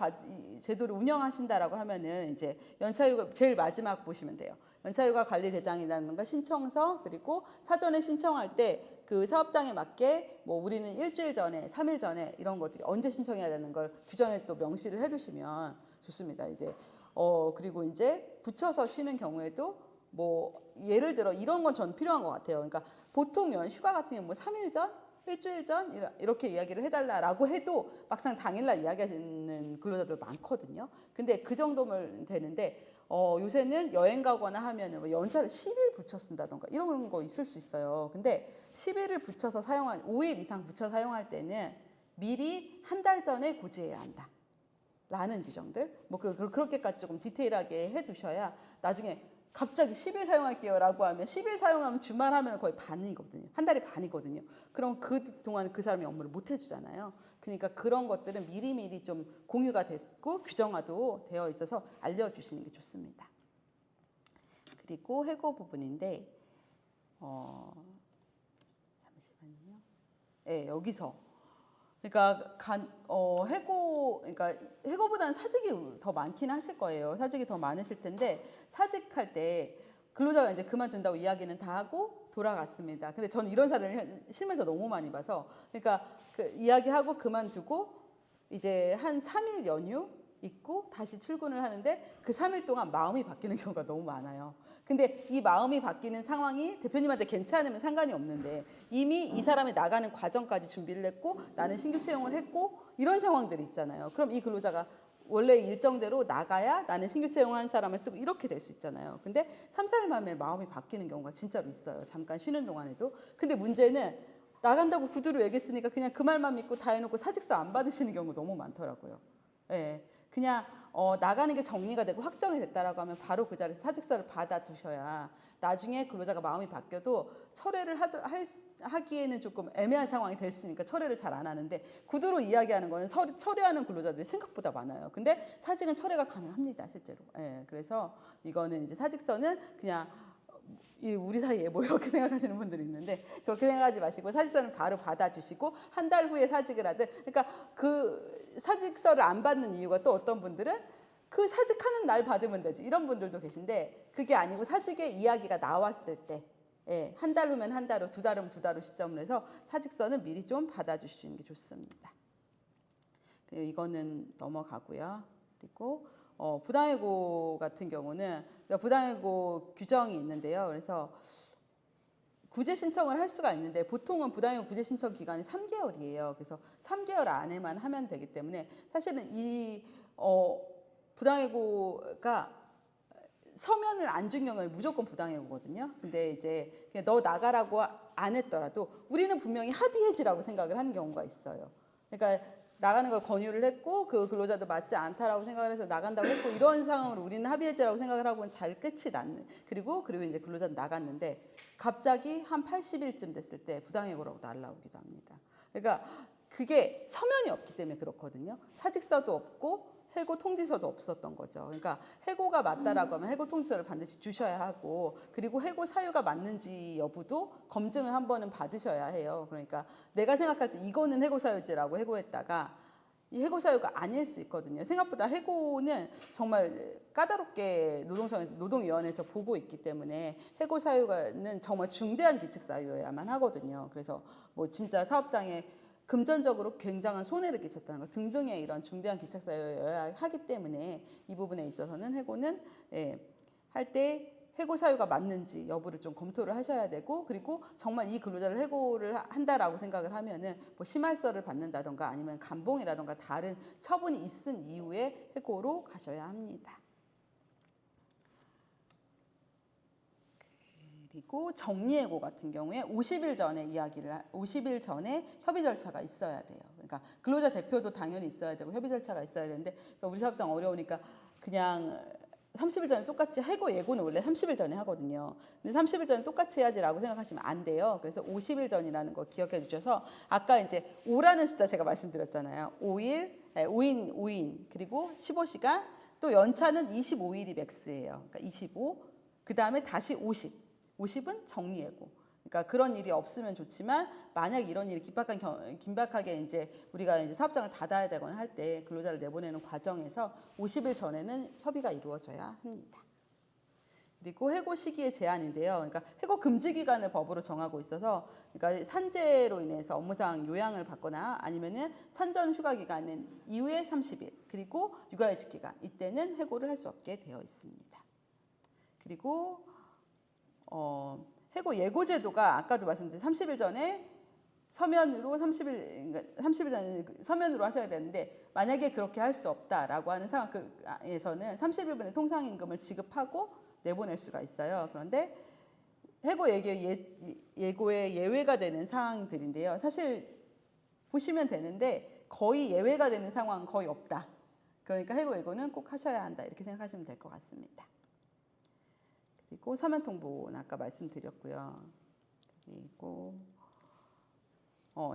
제도를 운영하신다라고 하면은 이제 연차휴가 제일 마지막 보시면 돼요. 연차휴가 관리대장이라는 거 신청서 그리고 사전에 신청할 때 그 사업장에 맞게 뭐 우리는 일주일 전에, 3일 전에 이런 것들이 언제 신청해야 되는 걸 규정에 또 명시를 해두시면 좋습니다. 이제 그리고 이제 붙여서 쉬는 경우에도 뭐 예를 들어 이런 건 전 필요한 것 같아요. 그러니까 보통은 휴가 같은 경우 뭐 3일 전, 일주일 전 이렇게 이야기를 해달라라고 해도 막상 당일날 이야기하시는 근로자들 많거든요. 근데 그 정도면 되는데 요새는 여행 가거나 하면 뭐 연차를 10일 붙여 쓴다던가 이런 거 있을 수 있어요. 근데 10일을 붙여서 5일 이상 붙여 사용할 때는 미리 한 달 전에 고지해야 한다. 라는 규정들 뭐 그렇게까지 조금 디테일하게 해두셔야 나중에 갑자기 10일 사용할게요 라고 하면 10일 사용하면 주말 하면 거의 반이거든요. 한 달이 반이거든요. 그럼 그동안 그 사람이 업무를 못 해주잖아요. 그러니까 그런 것들은 미리미리 좀 공유가 됐고 규정화도 되어 있어서 알려주시는 게 좋습니다. 그리고 해고 부분인데 잠시만요. 네, 여기서 그러니까 그러니까 해고보다는 사직이 더 많긴 하실 거예요. 사직이 더 많으실 텐데 사직할 때 근로자가 이제 그만둔다고 이야기는 다 하고 돌아갔습니다. 근데 저는 이런 사례를 실무에서 너무 많이 봐서 그러니까 그 이야기하고 그만두고 이제 한 3일 연휴 있고 다시 출근을 하는데 그 3일 동안 마음이 바뀌는 경우가 너무 많아요. 근데 이 마음이 바뀌는 상황이 대표님한테 괜찮으면 상관이 없는데 이미 이 사람이 나가는 과정까지 준비를 했고 나는 신규 채용을 했고 이런 상황들이 있잖아요. 그럼 이 근로자가 원래 일정대로 나가야 나는 신규 채용한 사람을 쓰고 이렇게 될 수 있잖아요. 근데 3, 4일 만에 마음이 바뀌는 경우가 진짜로 있어요. 잠깐 쉬는 동안에도. 근데 문제는 나간다고 구두로 얘기했으니까 그냥 그 말만 믿고 다 해놓고 사직서 안 받으시는 경우 너무 많더라고요. 예, 그냥 나가는 게 정리가 되고 확정이 됐다라고 하면 바로 그 자리에서 사직서를 받아두셔야 나중에 근로자가 마음이 바뀌어도 철회를 하기에는 조금 애매한 상황이 될 수 있으니까 철회를 잘 안 하는데 구두로 이야기하는 거는 철회하는 근로자들이 생각보다 많아요. 근데 사직은 철회가 가능합니다, 실제로. 예, 그래서 이거는 이제 사직서는 그냥 우리 사이에 뭐 이렇게 생각하시는 분들이 있는데 그렇게 생각하지 마시고 사직서는 바로 받아주시고 한 달 후에 사직을 하든 그러니까 그 사직서를 안 받는 이유가 또 어떤 분들은 그 사직하는 날 받으면 되지 이런 분들도 계신데 그게 아니고 사직의 이야기가 나왔을 때 예, 한 달 후면 한 달 후, 두 달 후면 두 달 후 시점을 해서 사직서는 미리 좀 받아주시는 게 좋습니다. 그리고 이거는 넘어가고요. 그리고 부당해고 같은 경우는 그러니까 부당해고 규정이 있는데요. 그래서 구제 신청을 할 수가 있는데 보통은 부당해고 구제 신청 기간이 3개월이에요. 그래서 3개월 안에만 하면 되기 때문에 사실은 이 부당해고가 서면을 안 준 경우에 무조건 부당해고거든요. 근데 이제 그냥 너 나가라고 안 했더라도 우리는 분명히 합의해지라고 생각을 하는 경우가 있어요. 그러니까 나가는 걸 권유를 했고 그 근로자도 맞지 않다라고 생각을 해서 나간다고 했고 이런 상황으로 우리는 합의해지라고 생각을 하고는 잘 끝이 났는 그리고 이제 근로자는 나갔는데 갑자기 한 80일쯤 됐을 때 부당해고라고 날라오기도 합니다. 그러니까 그게 서면이 없기 때문에 그렇거든요. 사직서도 없고 해고 통지서도 없었던 거죠. 그러니까 해고가 맞다라고 하면 해고 통지서를 반드시 주셔야 하고 그리고 해고 사유가 맞는지 여부도 검증을 한 번은 받으셔야 해요. 그러니까 내가 생각할 때 이거는 해고 사유지라고 해고했다가 이 해고 사유가 아닐 수 있거든요. 생각보다 해고는 정말 까다롭게 노동위원회에서 보고 있기 때문에 해고 사유는 정말 중대한 기책 사유여야만 하거든요. 그래서 뭐 진짜 사업장에 금전적으로 굉장한 손해를 끼쳤다는 것 등등의 이런 중대한 기책사유여야 하기 때문에 이 부분에 있어서는 해고는 할 때 해고 사유가 맞는지 여부를 좀 검토를 하셔야 되고 그리고 정말 이 근로자를 해고를 한다라고 생각을 하면은 뭐 심할서를 받는다던가 아니면 감봉이라던가 다른 처분이 있은 이후에 해고로 가셔야 합니다. 그리고 정리해고 같은 경우에 50일 전에 협의 절차가 있어야 돼요. 그러니까 근로자 대표도 당연히 있어야 되고 협의 절차가 있어야 되는데 그러니까 우리 사업장 어려우니까 그냥 30일 전에 똑같이 해고 예고는 원래 30일 전에 하거든요. 근데 30일 전에 똑같이 해야지라고 생각하시면 안 돼요. 그래서 50일 전이라는 거 기억해 주셔서 아까 이제 5라는 숫자 제가 말씀드렸잖아요. 5인 그리고 15시간 또 연차는 25일이 맥스예요. 그러니까 25 그다음에 다시 50은 정리해고. 그러니까 그런 일이 없으면 좋지만 만약 이런 일이 긴박하게 이제 우리가 이제 사업장을 닫아야 되거나 할 때 근로자를 내보내는 과정에서 50일 전에는 협의가 이루어져야 합니다. 그리고 해고 시기의 제한인데요. 그러니까 해고 금지 기간을 법으로 정하고 있어서 그러니까 산재로 인해서 업무상 요양을 받거나 아니면은 산전 휴가 기간은 이후에 30일 그리고 육아휴직 기간 이때는 해고를 할 수 없게 되어 있습니다. 그리고 해고 예고 제도가 아까도 말씀드린 30일 전에 서면으로 30일 전에 서면으로 하셔야 되는데 만약에 그렇게 할 수 없다라고 하는 상황에서는 30일분의 통상임금을 지급하고 내보낼 수가 있어요. 그런데 해고 예고에 예외가 되는 상황들인데요. 사실 보시면 되는데 거의 예외가 되는 상황은 거의 없다. 그러니까 해고 예고는 꼭 하셔야 한다. 이렇게 생각하시면 될 것 같습니다. 그리고 서면 통보는 아까 말씀드렸고요. 그리고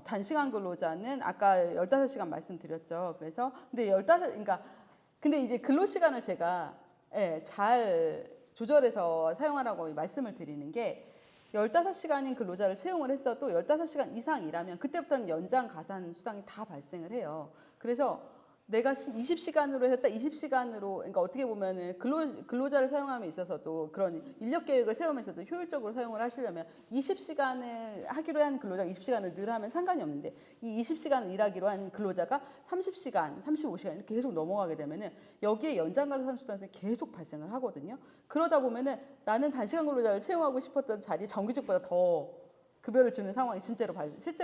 단시간 근로자는 아까 15시간 말씀드렸죠. 그래서 근데 이제 근로 시간을 제가 잘 조절해서 사용하라고 말씀을 드리는 게 15시간인 근로자를 채용을 했어도 15시간 이상 일하면 그때부터는 연장 가산 수당이 다 발생을 해요. 그래서 내가 20시간으로 했다. 20시간으로 그러니까 어떻게 보면은 근로자를 사용함에 있어서도 그런 인력 계획을 세우면서도 효율적으로 사용을 하시려면 20시간을 하기로 한 근로자가 20시간을 늘 하면 상관이 없는데 이 20시간 일하기로 한 근로자가 30시간, 35시간 이렇게 계속 넘어가게 되면은 여기에 연장가사 선수단이 계속 발생을 하거든요. 그러다 보면은 나는 단시간 근로자를 채용하고 싶었던 자리 정규직보다 더 급여를 주는 상황이 실제로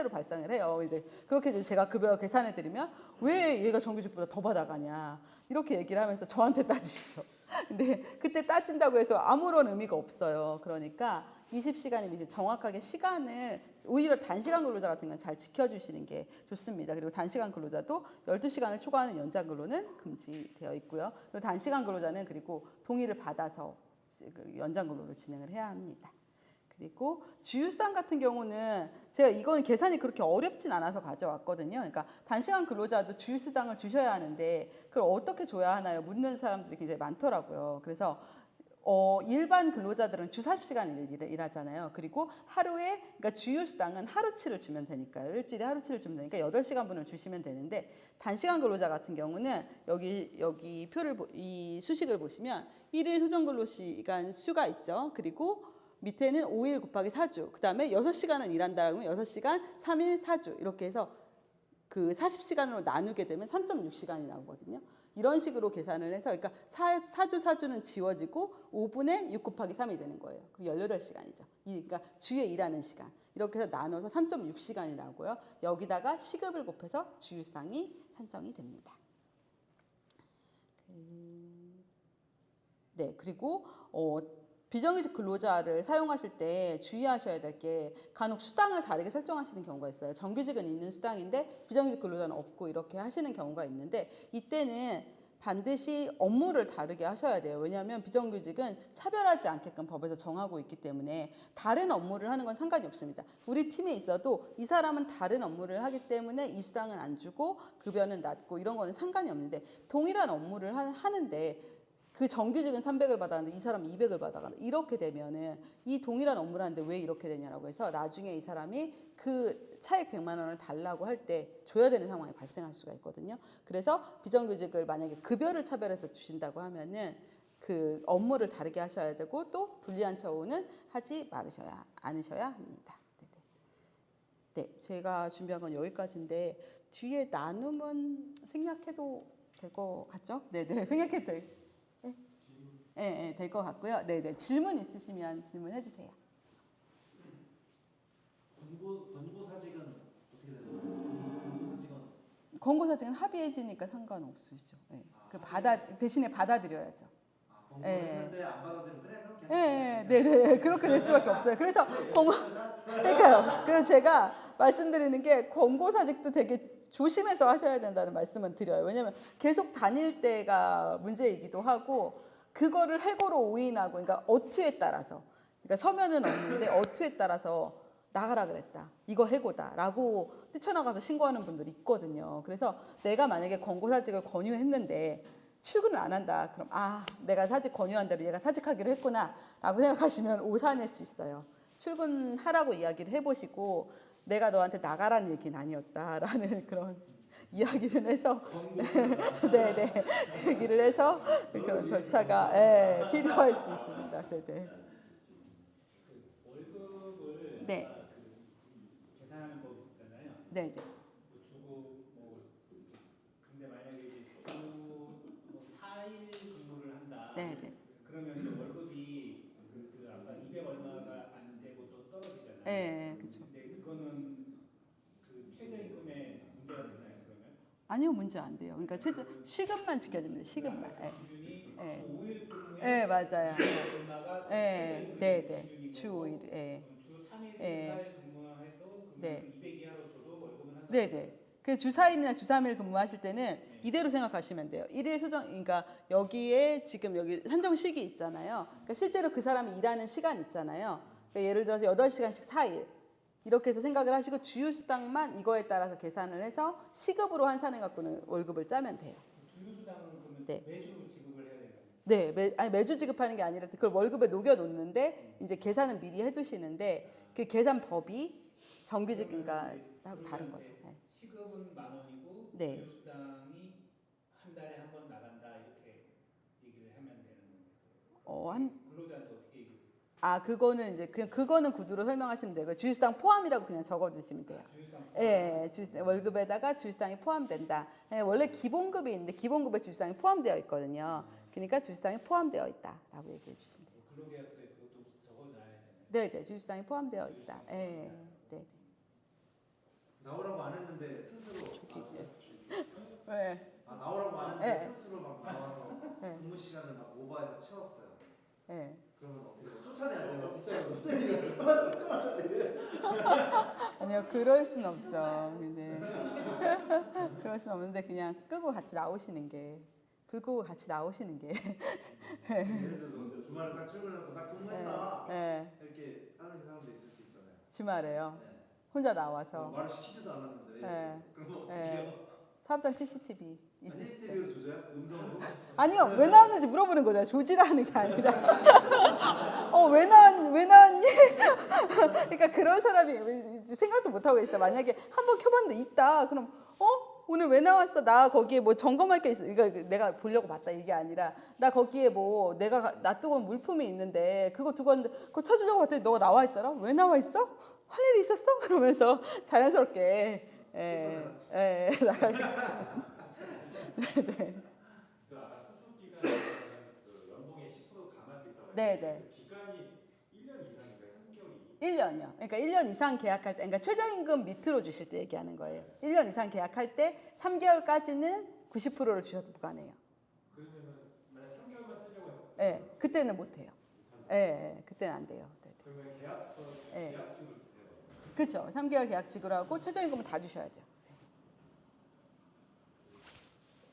발생을 해요. 이제 그렇게 이제 제가 급여 계산해 드리면 왜 얘가 정규직보다 더 받아가냐 이렇게 얘기를 하면서 저한테 따지시죠. 근데 그때 따진다고 해서 아무런 의미가 없어요. 그러니까 20시간이면 정확하게 시간을 오히려 단시간 근로자 같은 건 잘 지켜주시는 게 좋습니다. 그리고 단시간 근로자도 12시간을 초과하는 연장 근로는 금지되어 있고요. 그리고 단시간 근로자는 그리고 동의를 받아서 연장 근로를 진행을 해야 합니다. 그리고 주휴수당 같은 경우는 제가 이거는 계산이 그렇게 어렵진 않아서 가져왔거든요. 그러니까 단시간 근로자도 주휴수당을 주셔야 하는데 그걸 어떻게 줘야 하나요? 묻는 사람들이 굉장히 많더라고요. 그래서 일반 근로자들은 주 40시간 일하잖아요. 그리고 하루에 그러니까 주휴수당은 하루치를 주면 되니까요. 일주일에 하루치를 주면 되니까 8시간분을 주시면 되는데 단시간 근로자 같은 경우는 여기 표를 이 수식을 보시면 1일 소정 근로시간 수가 있죠. 그리고 밑에는 5일 곱하기 4주. 그다음에 6시간을 일한다 그러면 6시간 3일 4주. 이렇게 해서 그 40시간으로 나누게 되면 3.6시간이 나오거든요. 이런 식으로 계산을 해서 그러니까 4주는 지워지고 5분의 6 곱하기 3이 되는 거예요. 그럼 18시간이죠. 그러니까 주에 일하는 시간. 이렇게 해서 나눠서 3.6시간이 나오고요. 여기다가 시급을 곱해서 주휴수당이 산정이 됩니다. 네, 그리고 비정규직 근로자를 사용하실 때 주의하셔야 될 게 간혹 수당을 다르게 설정하시는 경우가 있어요. 정규직은 있는 수당인데 비정규직 근로자는 없고 이렇게 하시는 경우가 있는데 이때는 반드시 업무를 다르게 하셔야 돼요. 왜냐하면 비정규직은 차별하지 않게끔 법에서 정하고 있기 때문에 다른 업무를 하는 건 상관이 없습니다. 우리 팀에 있어도 이 사람은 다른 업무를 하기 때문에 이 수당은 안 주고 급여는 낮고 이런 거는 상관이 없는데 동일한 업무를 하는데 그 정규직은 300을 받았는데 이 사람 200을 받아가 이렇게 되면은 이 동일한 업무를 하는데 왜 이렇게 되냐라고 해서 나중에 이 사람이 그 차액 100만 원을 달라고 할 때 줘야 되는 상황이 발생할 수가 있거든요. 그래서 비정규직을 만약에 급여를 차별해서 주신다고 하면은 그 업무를 다르게 하셔야 되고 또 불리한 처우는 하지 않으셔야 합니다. 네, 제가 준비한 건 여기까지인데 뒤에 나눔은 생략해도 될 것 같죠? 네네, 생략해도 돼요. 네, 될 것 같고요. 네, 질문 있으시면 질문해 주세요. 권고사직은 어떻게 되는 거예요? 권고사직은 합의해지니까 상관없으시죠. 네. 대신에 받아들여야죠. 권고했는데 안 받아들이면 그래 그럼 계속. 네, 그렇게 될 수밖에 없어요. 그래서 그러니까요. 그래서 제가 말씀드리는 게 권고사직도 되게 조심해서 하셔야 된다는 말씀은 드려요. 왜냐하면 계속 다닐 때가 문제이기도 하고. 그거를 해고로 오인하고, 그러니까 어투에 따라서, 그러니까 서면은 없는데 어투에 따라서 나가라 그랬다. 이거 해고다라고 뛰쳐나가서 신고하는 분들이 있거든요. 그래서 내가 만약에 권고사직을 권유했는데 출근을 안 한다. 그럼 내가 사직 권유한 대로 얘가 사직하기로 했구나라고 생각하시면 오산일 수 있어요. 출근하라고 이야기를 해보시고 내가 너한테 나가라는 얘기는 아니었다라는 그런. 이야기를 해서 네네 얘기를 해서 그런 절차가 필요할 수 있습니다. 네네. 월급을 네. 계산하는 법이 있잖아요. 네네. 주고 근데 만약에 주 4일 근무를 한다. 네네. 그러면 이제 월급이 아까 200 얼마가 안 되고 또 떨어지잖아요. 네, 그렇죠. 근데 그거는 그 최저임금에 문제가 되나요? 그러면? 아니요, 문제 안 돼요. 그러니까 시급만 지켜집니다. 시급만. 기준이 네. 주 5일 근무에 네, 맞아요. 얼마가 네네. 주 5일. 주 3일, 4일 근무해도 네. 200 이하로 줘도 월급은 한다. 네네. 그 주 4일이나 주 3일 근무하실 때는 이대로 생각하시면 돼요. 그러니까 여기에 지금 여기 산정식이 있잖아요. 그러니까 실제로 그 사람이 일하는 시간 있잖아요. 그러니까 예를 들어서 8시간씩 4일. 이렇게 해서 생각을 하시고 주휴수당만 이거에 따라서 계산을 해서 시급으로 환산해 갖고는 월급을 짜면 돼요. 주휴수당은 그러면 네. 매주 지급을 해야 되나요? 네, 매주 지급하는 게 아니라 그걸 월급에 녹여 놓는데 이제 계산은 미리 해두시는데 그 계산법이 정규직인가 하고 다른 거죠. 네. 시급은 10,000원이고 네. 주휴수당이 근로자한테 어떻게 얘기해요? 그거는 이제 그거는 구두로 설명하시면 되고 주휴수당 포함이라고 그냥 적어주시면 돼요. 주휴수당 예, 주휴수당 월급에다가 주휴수당이 포함된다. 예, 원래 기본급이 있는데 기본급에 주휴수당이 포함되어 있거든요. 그러니까 주휴수당이 포함되어 있다라고 얘기해 주시면 돼요. 근로계약서에 그것도 적어놔야 되나요? 네, 네, 주휴수당이 포함되어 있다. 예, 네, 나오라고 안 했는데 스스로. 네, 나오라고 안 했는데 네. 스스로 막 나와서 네. 근무 시간을 막 오버해서 채웠어요. 네. 그러면 어떻게 돼요? 쫓아내야 돼요. 빗자루 떼지면서 아니요, 그럴 순 없죠. 근데 그럴 순 없는데 그냥 끄고 같이 나오시는 게, 불 끄고 같이 나오시는 게. 예를 들어서 주말에 딱 출근하고 딱 근무했다 네, 이렇게 하는 사람도 있을 수 있잖아요. 주말에요. 네. 혼자 나와서. 말을 시키지도 않았는데 네. 그러면 어떻게 네. 해요? 사업장 CCTV 있으시죠? CCTV로 조져요? 음성으로? 아니요, 왜 나왔는지 물어보는 거죠. 조지라는 게 아니라. 왜 나왔니? 그러니까 그런 사람이 생각도 못 하고 있어. 만약에 한번 켜봤는데 있다. 그럼 오늘 왜 나왔어? 나 거기에 뭐 점검할 게 있어. 이거 내가 보려고 봤다 이게 아니라 나 거기에 뭐 내가 놔두고 온 물품이 있는데 그거 두고 왔는데 그거 찾으려고 봤더니 너가 나와 있더라. 왜 나와 있어? 할 일이 있었어? 그러면서 자연스럽게 나가게. 네. 그 아까 수습 기간에 그 연봉의 10% 감할 수 있다고 네, 했는데 네. 그 기간이 1년 이상인가요? 3개월이? 1년이요. 그러니까 1년 이상 계약할 때, 그러니까 최저임금 밑으로 주실 때 얘기하는 거예요. 1년 이상 계약할 때 3개월까지는 90%를 주셔도 무관해요. 그러면은 만약 3개월만 쓰려고 했을 예, 그때는 못 해요. 예, 그때는 안 돼요. 네, 그러면 계약서 네. 계약직으로 주세요. 그렇죠. 3개월 계약직으로 하고 최저임금은 다 주셔야 돼요.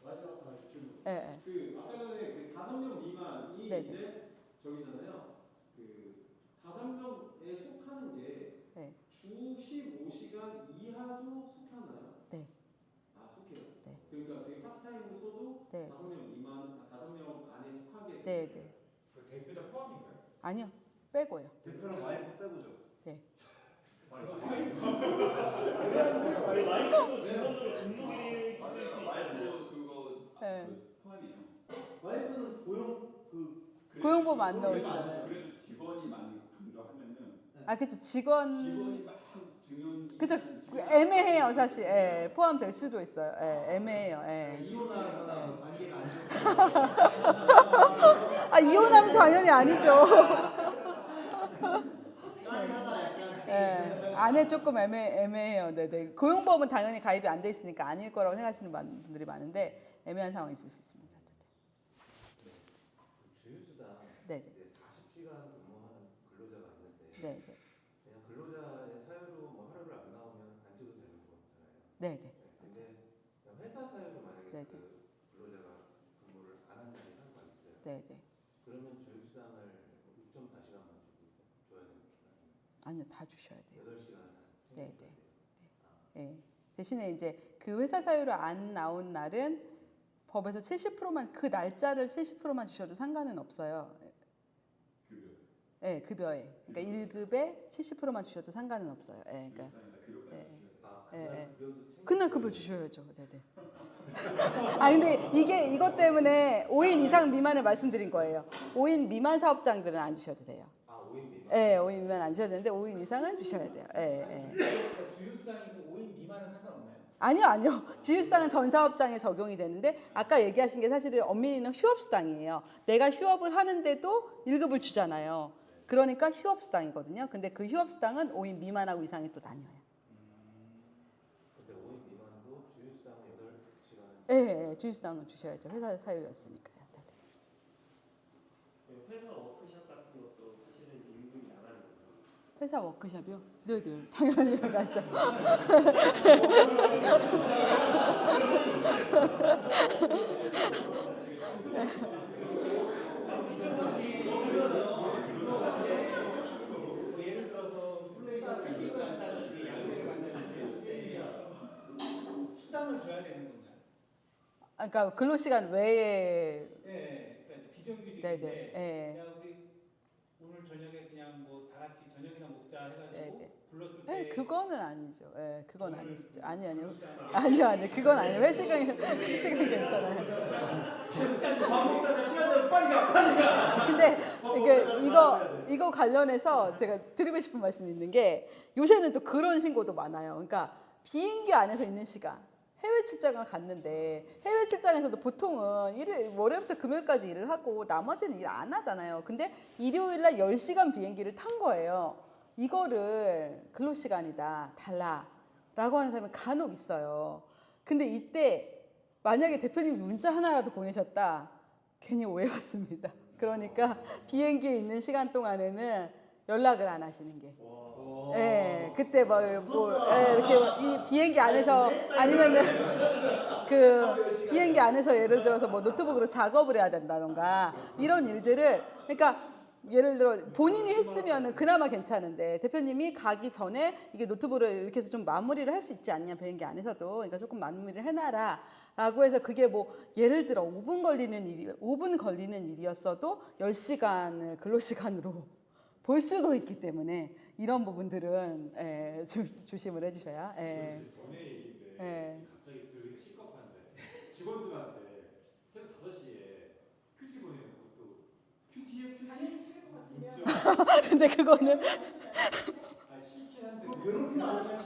마지막 질문. 예, 그 아까 전에 그 5명 미만이 네. 이제 저기잖아요. 그 5명에 속하는 게 네. 주 15시간 이하도 속하나요? 네. 속해요. 네. 그러니까 되게 파트타임으로 써도 네. 5명 미만, 5명 안에 속하게. 네, 네. 그 대표자 포함인가요? 아니요, 빼고요. 대표랑 와이프 빼고죠. 네. 와이프도 직원으로 등록이 있을 수 있잖아요. 예. 포함이에요. 와이프는 고용보험 안 넣으시잖아요. 그래도 직원이 많이 강조하면은 그렇죠. 직원. 직원이 막 증언. 그죠. 애매해요, 사실. 예, 포함될 수도 있어요. 예, 애매해요. 예. 이혼하거나 관계가 안 좋고 이혼하면 당연히 아니죠. 짠하다 약간 예, 안에 조금 애매해요. 네네. 고용보험은 당연히 가입이 안 돼 있으니까 아닐 거라고 생각하시는 분들이 많은데 애매한 상황이 있을 수 있습니다. 주휴수당 네네. 이제 40시간 근무하는 근로자가 있는데 네네. 그냥 근로자의 사유로 뭐 하루를 안 나오면 안 줘도 되는 거잖아요. 네네. 근데 그냥 회사 사유로 만약에 네네. 그 근로자가 근무를 안 하는 하루가 있어요. 네네. 그러면 주휴수당을 6.4시간만 줘야 되는 거예요. 아니요, 다 주셔야 돼요. 8시간을 다 네네. 챙겨줘야 돼요. 예. 대신에 이제 그 회사 사유로 안 나온 날은 법에서 70%만 그 날짜를 70%만 주셔도 상관은 없어요. 급여. 예, 급여에. 그러니까 1급에 70%만 주셔도 상관은 없어요. 예, 그러니까 급여까지 예. 주셔야 돼요. 예, 그날 급여도 챙겨. 그날 급여 주셔야죠. 네네. 근데 이것 때문에 5인 이상 미만을 말씀드린 거예요. 5인 미만 사업장들은 안 주셔도 돼요. 5인 미만. 예, 5인 미만 안 주셔도 되는데 5인 이상은 주셔야 돼요. 예, 예. 주휴수당이고 5인 미만은 상관없나요? 아니요. 주휴수당은 전 사업장에 적용이 되는데 아까 얘기하신 게 사실은 엄밀히는 휴업수당이에요. 내가 휴업을 하는데도 1급을 주잖아요. 그러니까 휴업수당이거든요. 근데 그 휴업수당은 5인 미만하고 이상이 또 나뉘어요. 근데 5인 미만도 주휴수당은 8시간을. 예, 주휴수당은 주셔야죠. 회사 사유였으니까요. 회사 워크숍 같은 것도 사실은 임금이 나가는 거죠. 회사 워크숍이요? 네네. 당연히 나가죠. 뭐 예를 들어서 회식을 한다든지 양회를 한다든지 수당을 줘야 되는 건가요? 그러니까 근로시간 외에 네, 그러니까 비정규직인데 네네. 예. 야 우리 오늘 저녁에 그냥 뭐 다 같이 저녁이나 먹자 해가지고 네. 불렀을 때 네, 그거는 아니죠. 예, 그건 아니시죠. 아니요. 그건 아니에요. 회식은 괜찮아요. 밥 먹다가 시간을 빨리 가. 근데 이거 관련해서 제가 드리고 싶은 말씀이 있는 게 요새는 또 그런 신고도 많아요. 그러니까 비행기 안에서 있는 시간. 해외 출장을 갔는데 해외 출장에서도 보통은 월요일부터 금요일까지 일을 하고 나머지는 일 안 하잖아요. 근데 일요일 날 10시간 비행기를 탄 거예요. 이거를 근로시간이다, 달라라고 하는 사람이 간혹 있어요. 근데 이때 만약에 대표님이 문자 하나라도 보내셨다, 괜히 오해받습니다. 그러니까 비행기에 있는 시간 동안에는 연락을 안 하시는 게. 예, 그때 이렇게 이 비행기 안에서 아니면은 그 비행기 안에서 예를 들어서 뭐 노트북으로 작업을 해야 된다던가 이런 일들을 그러니까 예를 들어 본인이 했으면은 그나마 괜찮은데 대표님이 가기 전에 이게 노트북으로 이렇게 해서 좀 마무리를 할 수 있지 않냐 비행기 안에서도 그러니까 조금 마무리를 해놔라라고 해서 그게 뭐 예를 들어 5분 걸리는 일이었어도 10시간을 근로시간으로 볼 수도 있기 때문에 이런 부분들은 조심을 해주셔야. 전에 얘기인데 갑자기 들으니까 시급한데 직원들한테 새벽 5시에 큐티 보내는 것도 큐티에 큐티. 당연히 싫을 것 같은데요. 근데 그거는 시키긴 한데 그렇게 나오면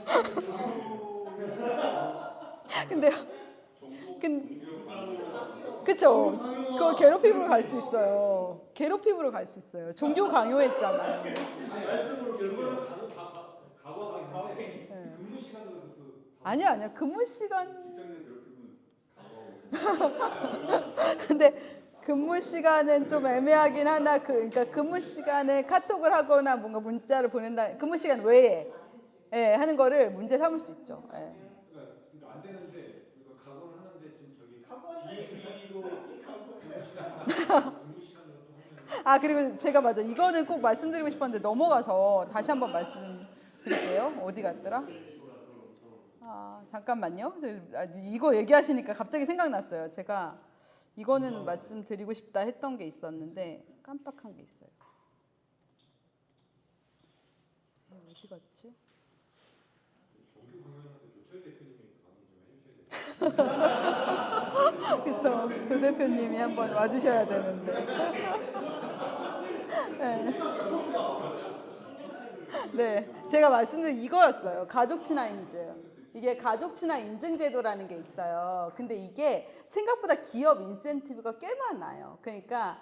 근데요. 그쵸. 그거 괴롭힘으로 갈 수 있어요. 괴롭힘으로 갈 수 있어요. 종교 강요했잖아요. 아니 말씀으로 그거는 과거가 있는데 네. 근무 시간으로 그 아니야. 근무 시간. 직장인 괴롭히면 근데 근무 시간은 좀 애매하긴 하나 그러니까 근무 시간에 카톡을 하거나 뭔가 문자를 보낸다. 근무 시간 외에 하는 거를 문제 삼을 수 있죠. 그러니까 안 되는데 각오는 하는데 지금 저기 각오는 비도 근무 시간으로 또 하면 아 그리고 제가 맞아 이거는 꼭 말씀드리고 싶었는데 넘어가서 다시 한번 말씀드릴게요. 어디 갔더라? 아 잠깐만요. 이거 얘기하시니까 갑자기 생각났어요. 제가 이거는 말씀드리고 싶다 했던 게 있었는데 깜빡한 게 있어요. 어디 갔지? 종교 강요하는데 조철 대표님이 강의 좀 해주셔야 돼요. 그렇죠. 조 대표님이 한번 와주셔야 되는데. 네, 제가 말씀드린 이거였어요. 가족 친화 인증. 이게 가족 친화 인증 제도라는 게 있어요. 근데 이게 생각보다 기업 인센티브가 꽤 많아요. 그러니까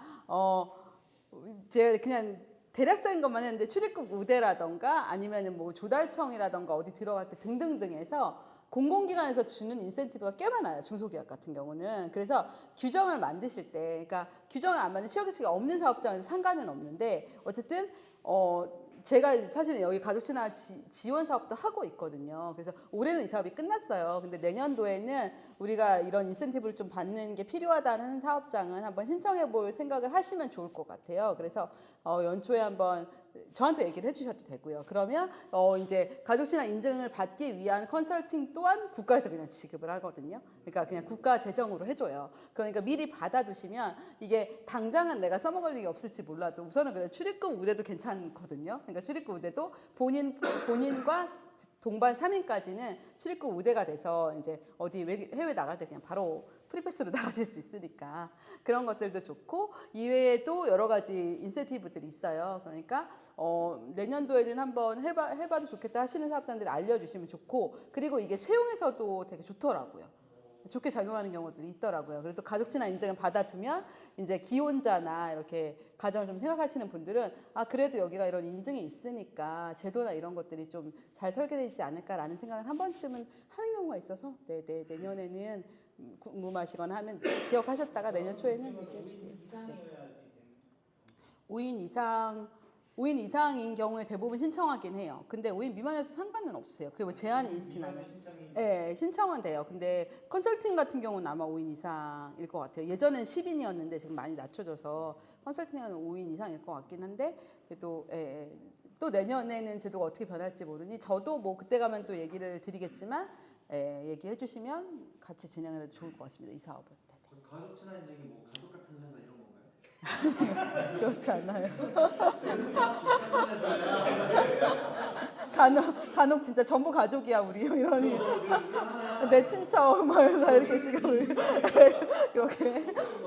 제가 그냥 대략적인 것만 했는데 출입국 우대라던가 아니면은 뭐 조달청이라던가 어디 들어갈 때 등등등해서 공공기관에서 주는 인센티브가 꽤 많아요. 중소기업 같은 경우는. 그래서 규정을 만드실 때, 그러니까 규정을 안 만든 취업규칙이 없는 사업장은 상관은 없는데 어쨌든 제가 사실은 여기 가족친화 지원 사업도 하고 있거든요. 그래서 올해는 이 사업이 끝났어요. 근데 내년도에는 우리가 이런 인센티브를 좀 받는 게 필요하다는 사업장은 한번 신청해 볼 생각을 하시면 좋을 것 같아요. 그래서 연초에 한번 저한테 얘기를 해주셔도 되고요. 그러면 이제 가족친화 인증을 받기 위한 컨설팅 또한 국가에서 그냥 지급을 하거든요. 그러니까 그냥 국가 재정으로 해줘요. 그러니까 미리 받아두시면 이게 당장은 내가 써먹을 일이 없을지 몰라도 우선은 그래 출입국 우대도 괜찮거든요. 그러니까 출입국 우대도 본인과 동반 3인까지는 출입국 우대가 돼서 이제 어디 해외 나갈 때 그냥 바로 프리패스로 나가실 수 있으니까 그런 것들도 좋고 이외에도 여러 가지 인센티브들이 있어요. 그러니까 내년도에는 한번 해봐도 좋겠다 하시는 사업장들이 알려주시면 좋고 그리고 이게 채용에서도 되게 좋더라고요. 좋게 작용하는 경우들이 있더라고요. 그래도 가족친화 인증을 받아두면 이제 기혼자나 이렇게 가정을 좀 생각하시는 분들은 아 그래도 여기가 이런 인증이 있으니까 제도나 이런 것들이 좀 잘 설계되지 않을까라는 생각을 한 번쯤은 하는 경우가 있어서 내년에는 궁금하시거나 하면 기억하셨다가 내년 초에는 얘기해 주세요. 이상이어야지. 5인 이상인 경우에 대부분 신청하긴 해요. 근데 5인 미만에도 상관은 없으세요. 그게 뭐 제한이 있진 않아요. 네, 신청은 돼요. 근데 컨설팅 같은 경우는 아마 5인 이상일 것 같아요. 예전엔 10인이었는데 지금 많이 낮춰져서 컨설팅은 5인 이상일 것 같긴 한데 그래도 또 내년에는 제도가 어떻게 변할지 모르니 저도 뭐 그때 가면 또 얘기를 드리겠지만 얘기해 주시면 같이 진행을 해도 좋을 것 같습니다. 이 사업은. 그럼 가족 친화 인증이 뭐 가족 같은 회사 이런 건가요? 그렇지 않아요. 간혹 진짜 전부 가족이야 우리 이러니 내 친척 막 이렇게 지금 그렇게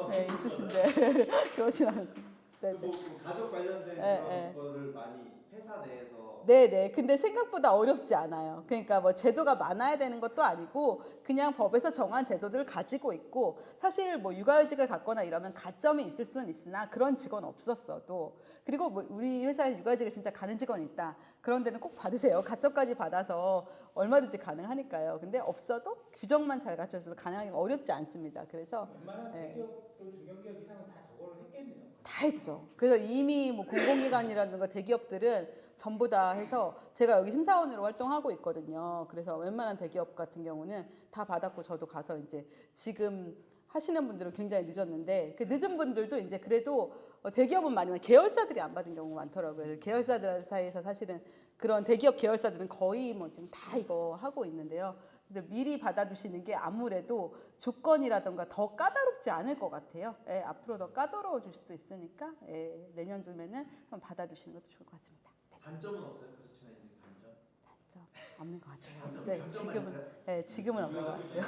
네, 있으신데 그러진 않습니다. 네, 뭐 가족 관련된 네, 그런 거를 많이 회사 내에서 네네. 근데 생각보다 어렵지 않아요. 그러니까 뭐 제도가 많아야 되는 것도 아니고 그냥 법에서 정한 제도들을 가지고 있고 사실 뭐 육아휴직을 갖거나 이러면 가점이 있을 수는 있으나 그런 직원 없었어도 그리고 뭐 우리 회사에 육아휴직을 진짜 가는 직원이 있다. 그런 데는 꼭 받으세요. 가점까지 받아서 얼마든지 가능하니까요. 근데 없어도 규정만 잘 갖춰져서 가능하기가 어렵지 않습니다. 그래서 웬만한 네. 대기업도 중견기업 이상은 다 저거를 했겠네요. 다 했죠. 그래서 이미 뭐 공공기관이라든가 대기업들은 전부 다 해서 제가 여기 심사원으로 활동하고 있거든요. 그래서 웬만한 대기업 같은 경우는 다 받았고 저도 가서 이제 지금 하시는 분들은 굉장히 늦었는데 그 늦은 분들도 이제 그래도 대기업은 많이 계열사들이 안 받은 경우가 많더라고요. 계열사들 사이에서 사실은 그런 대기업 계열사들은 거의 뭐 지금 다 이거 하고 있는데요. 근데 미리 받아두시는 게 아무래도 조건이라던가 더 까다롭지 않을 것 같아요. 예, 앞으로 더 까다로워질 수도 있으니까 예, 내년쯤에는 한번 받아두시는 것도 좋을 것 같습니다. 단점은 없어요? 가족 친화인증 단점? 단점 없는 것 같아요. 단점, 네, 단점만 지금은 있어요? 네, 지금은 없는 것 같아요.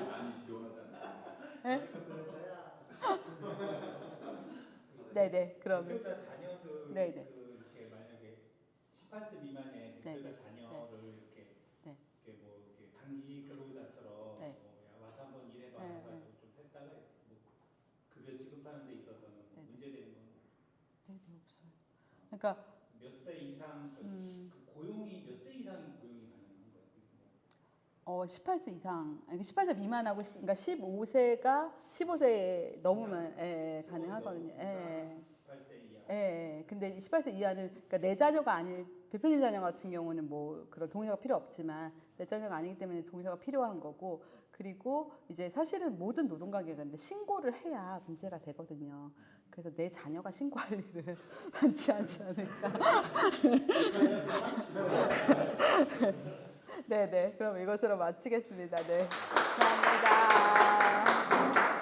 많이 지원하지 않나요? 네네 그러면 대표자 자녀들 네네. 그 이렇게 만약에 18세 미만의 대표자 네네. 자녀를 이렇게 네. 이렇게 뭐 이렇게 단기 근로자처럼 네. 뭐 와서 한번 일해봐 네, 해가지고 좀 했다가 뭐 급여 지급하는 데 있어서는 네. 문제되는 건 네네 없어요. 그러니까 몇 세 이상 그 고용이 몇 세 이상이 고용이 가능한 거예요? 18세 이상, 아니 18세 미만하고 그러니까 15세 넘으면 예, 가능하거든요. 예. 18세 이하. 예. 근데 18세 이하는 그러니까 내 자녀가 아닌 대표님 자녀 같은 경우는 뭐 그런 동의서가 필요 없지만 내 자녀가 아니기 때문에 동의서가 필요한 거고 그리고 이제 사실은 모든 노동관계가 근데 신고를 해야 문제가 되거든요. 그래서 내 자녀가 신고할 일은 많지 않지 않을까. 네네. 그럼 이것으로 마치겠습니다. 네. 감사합니다.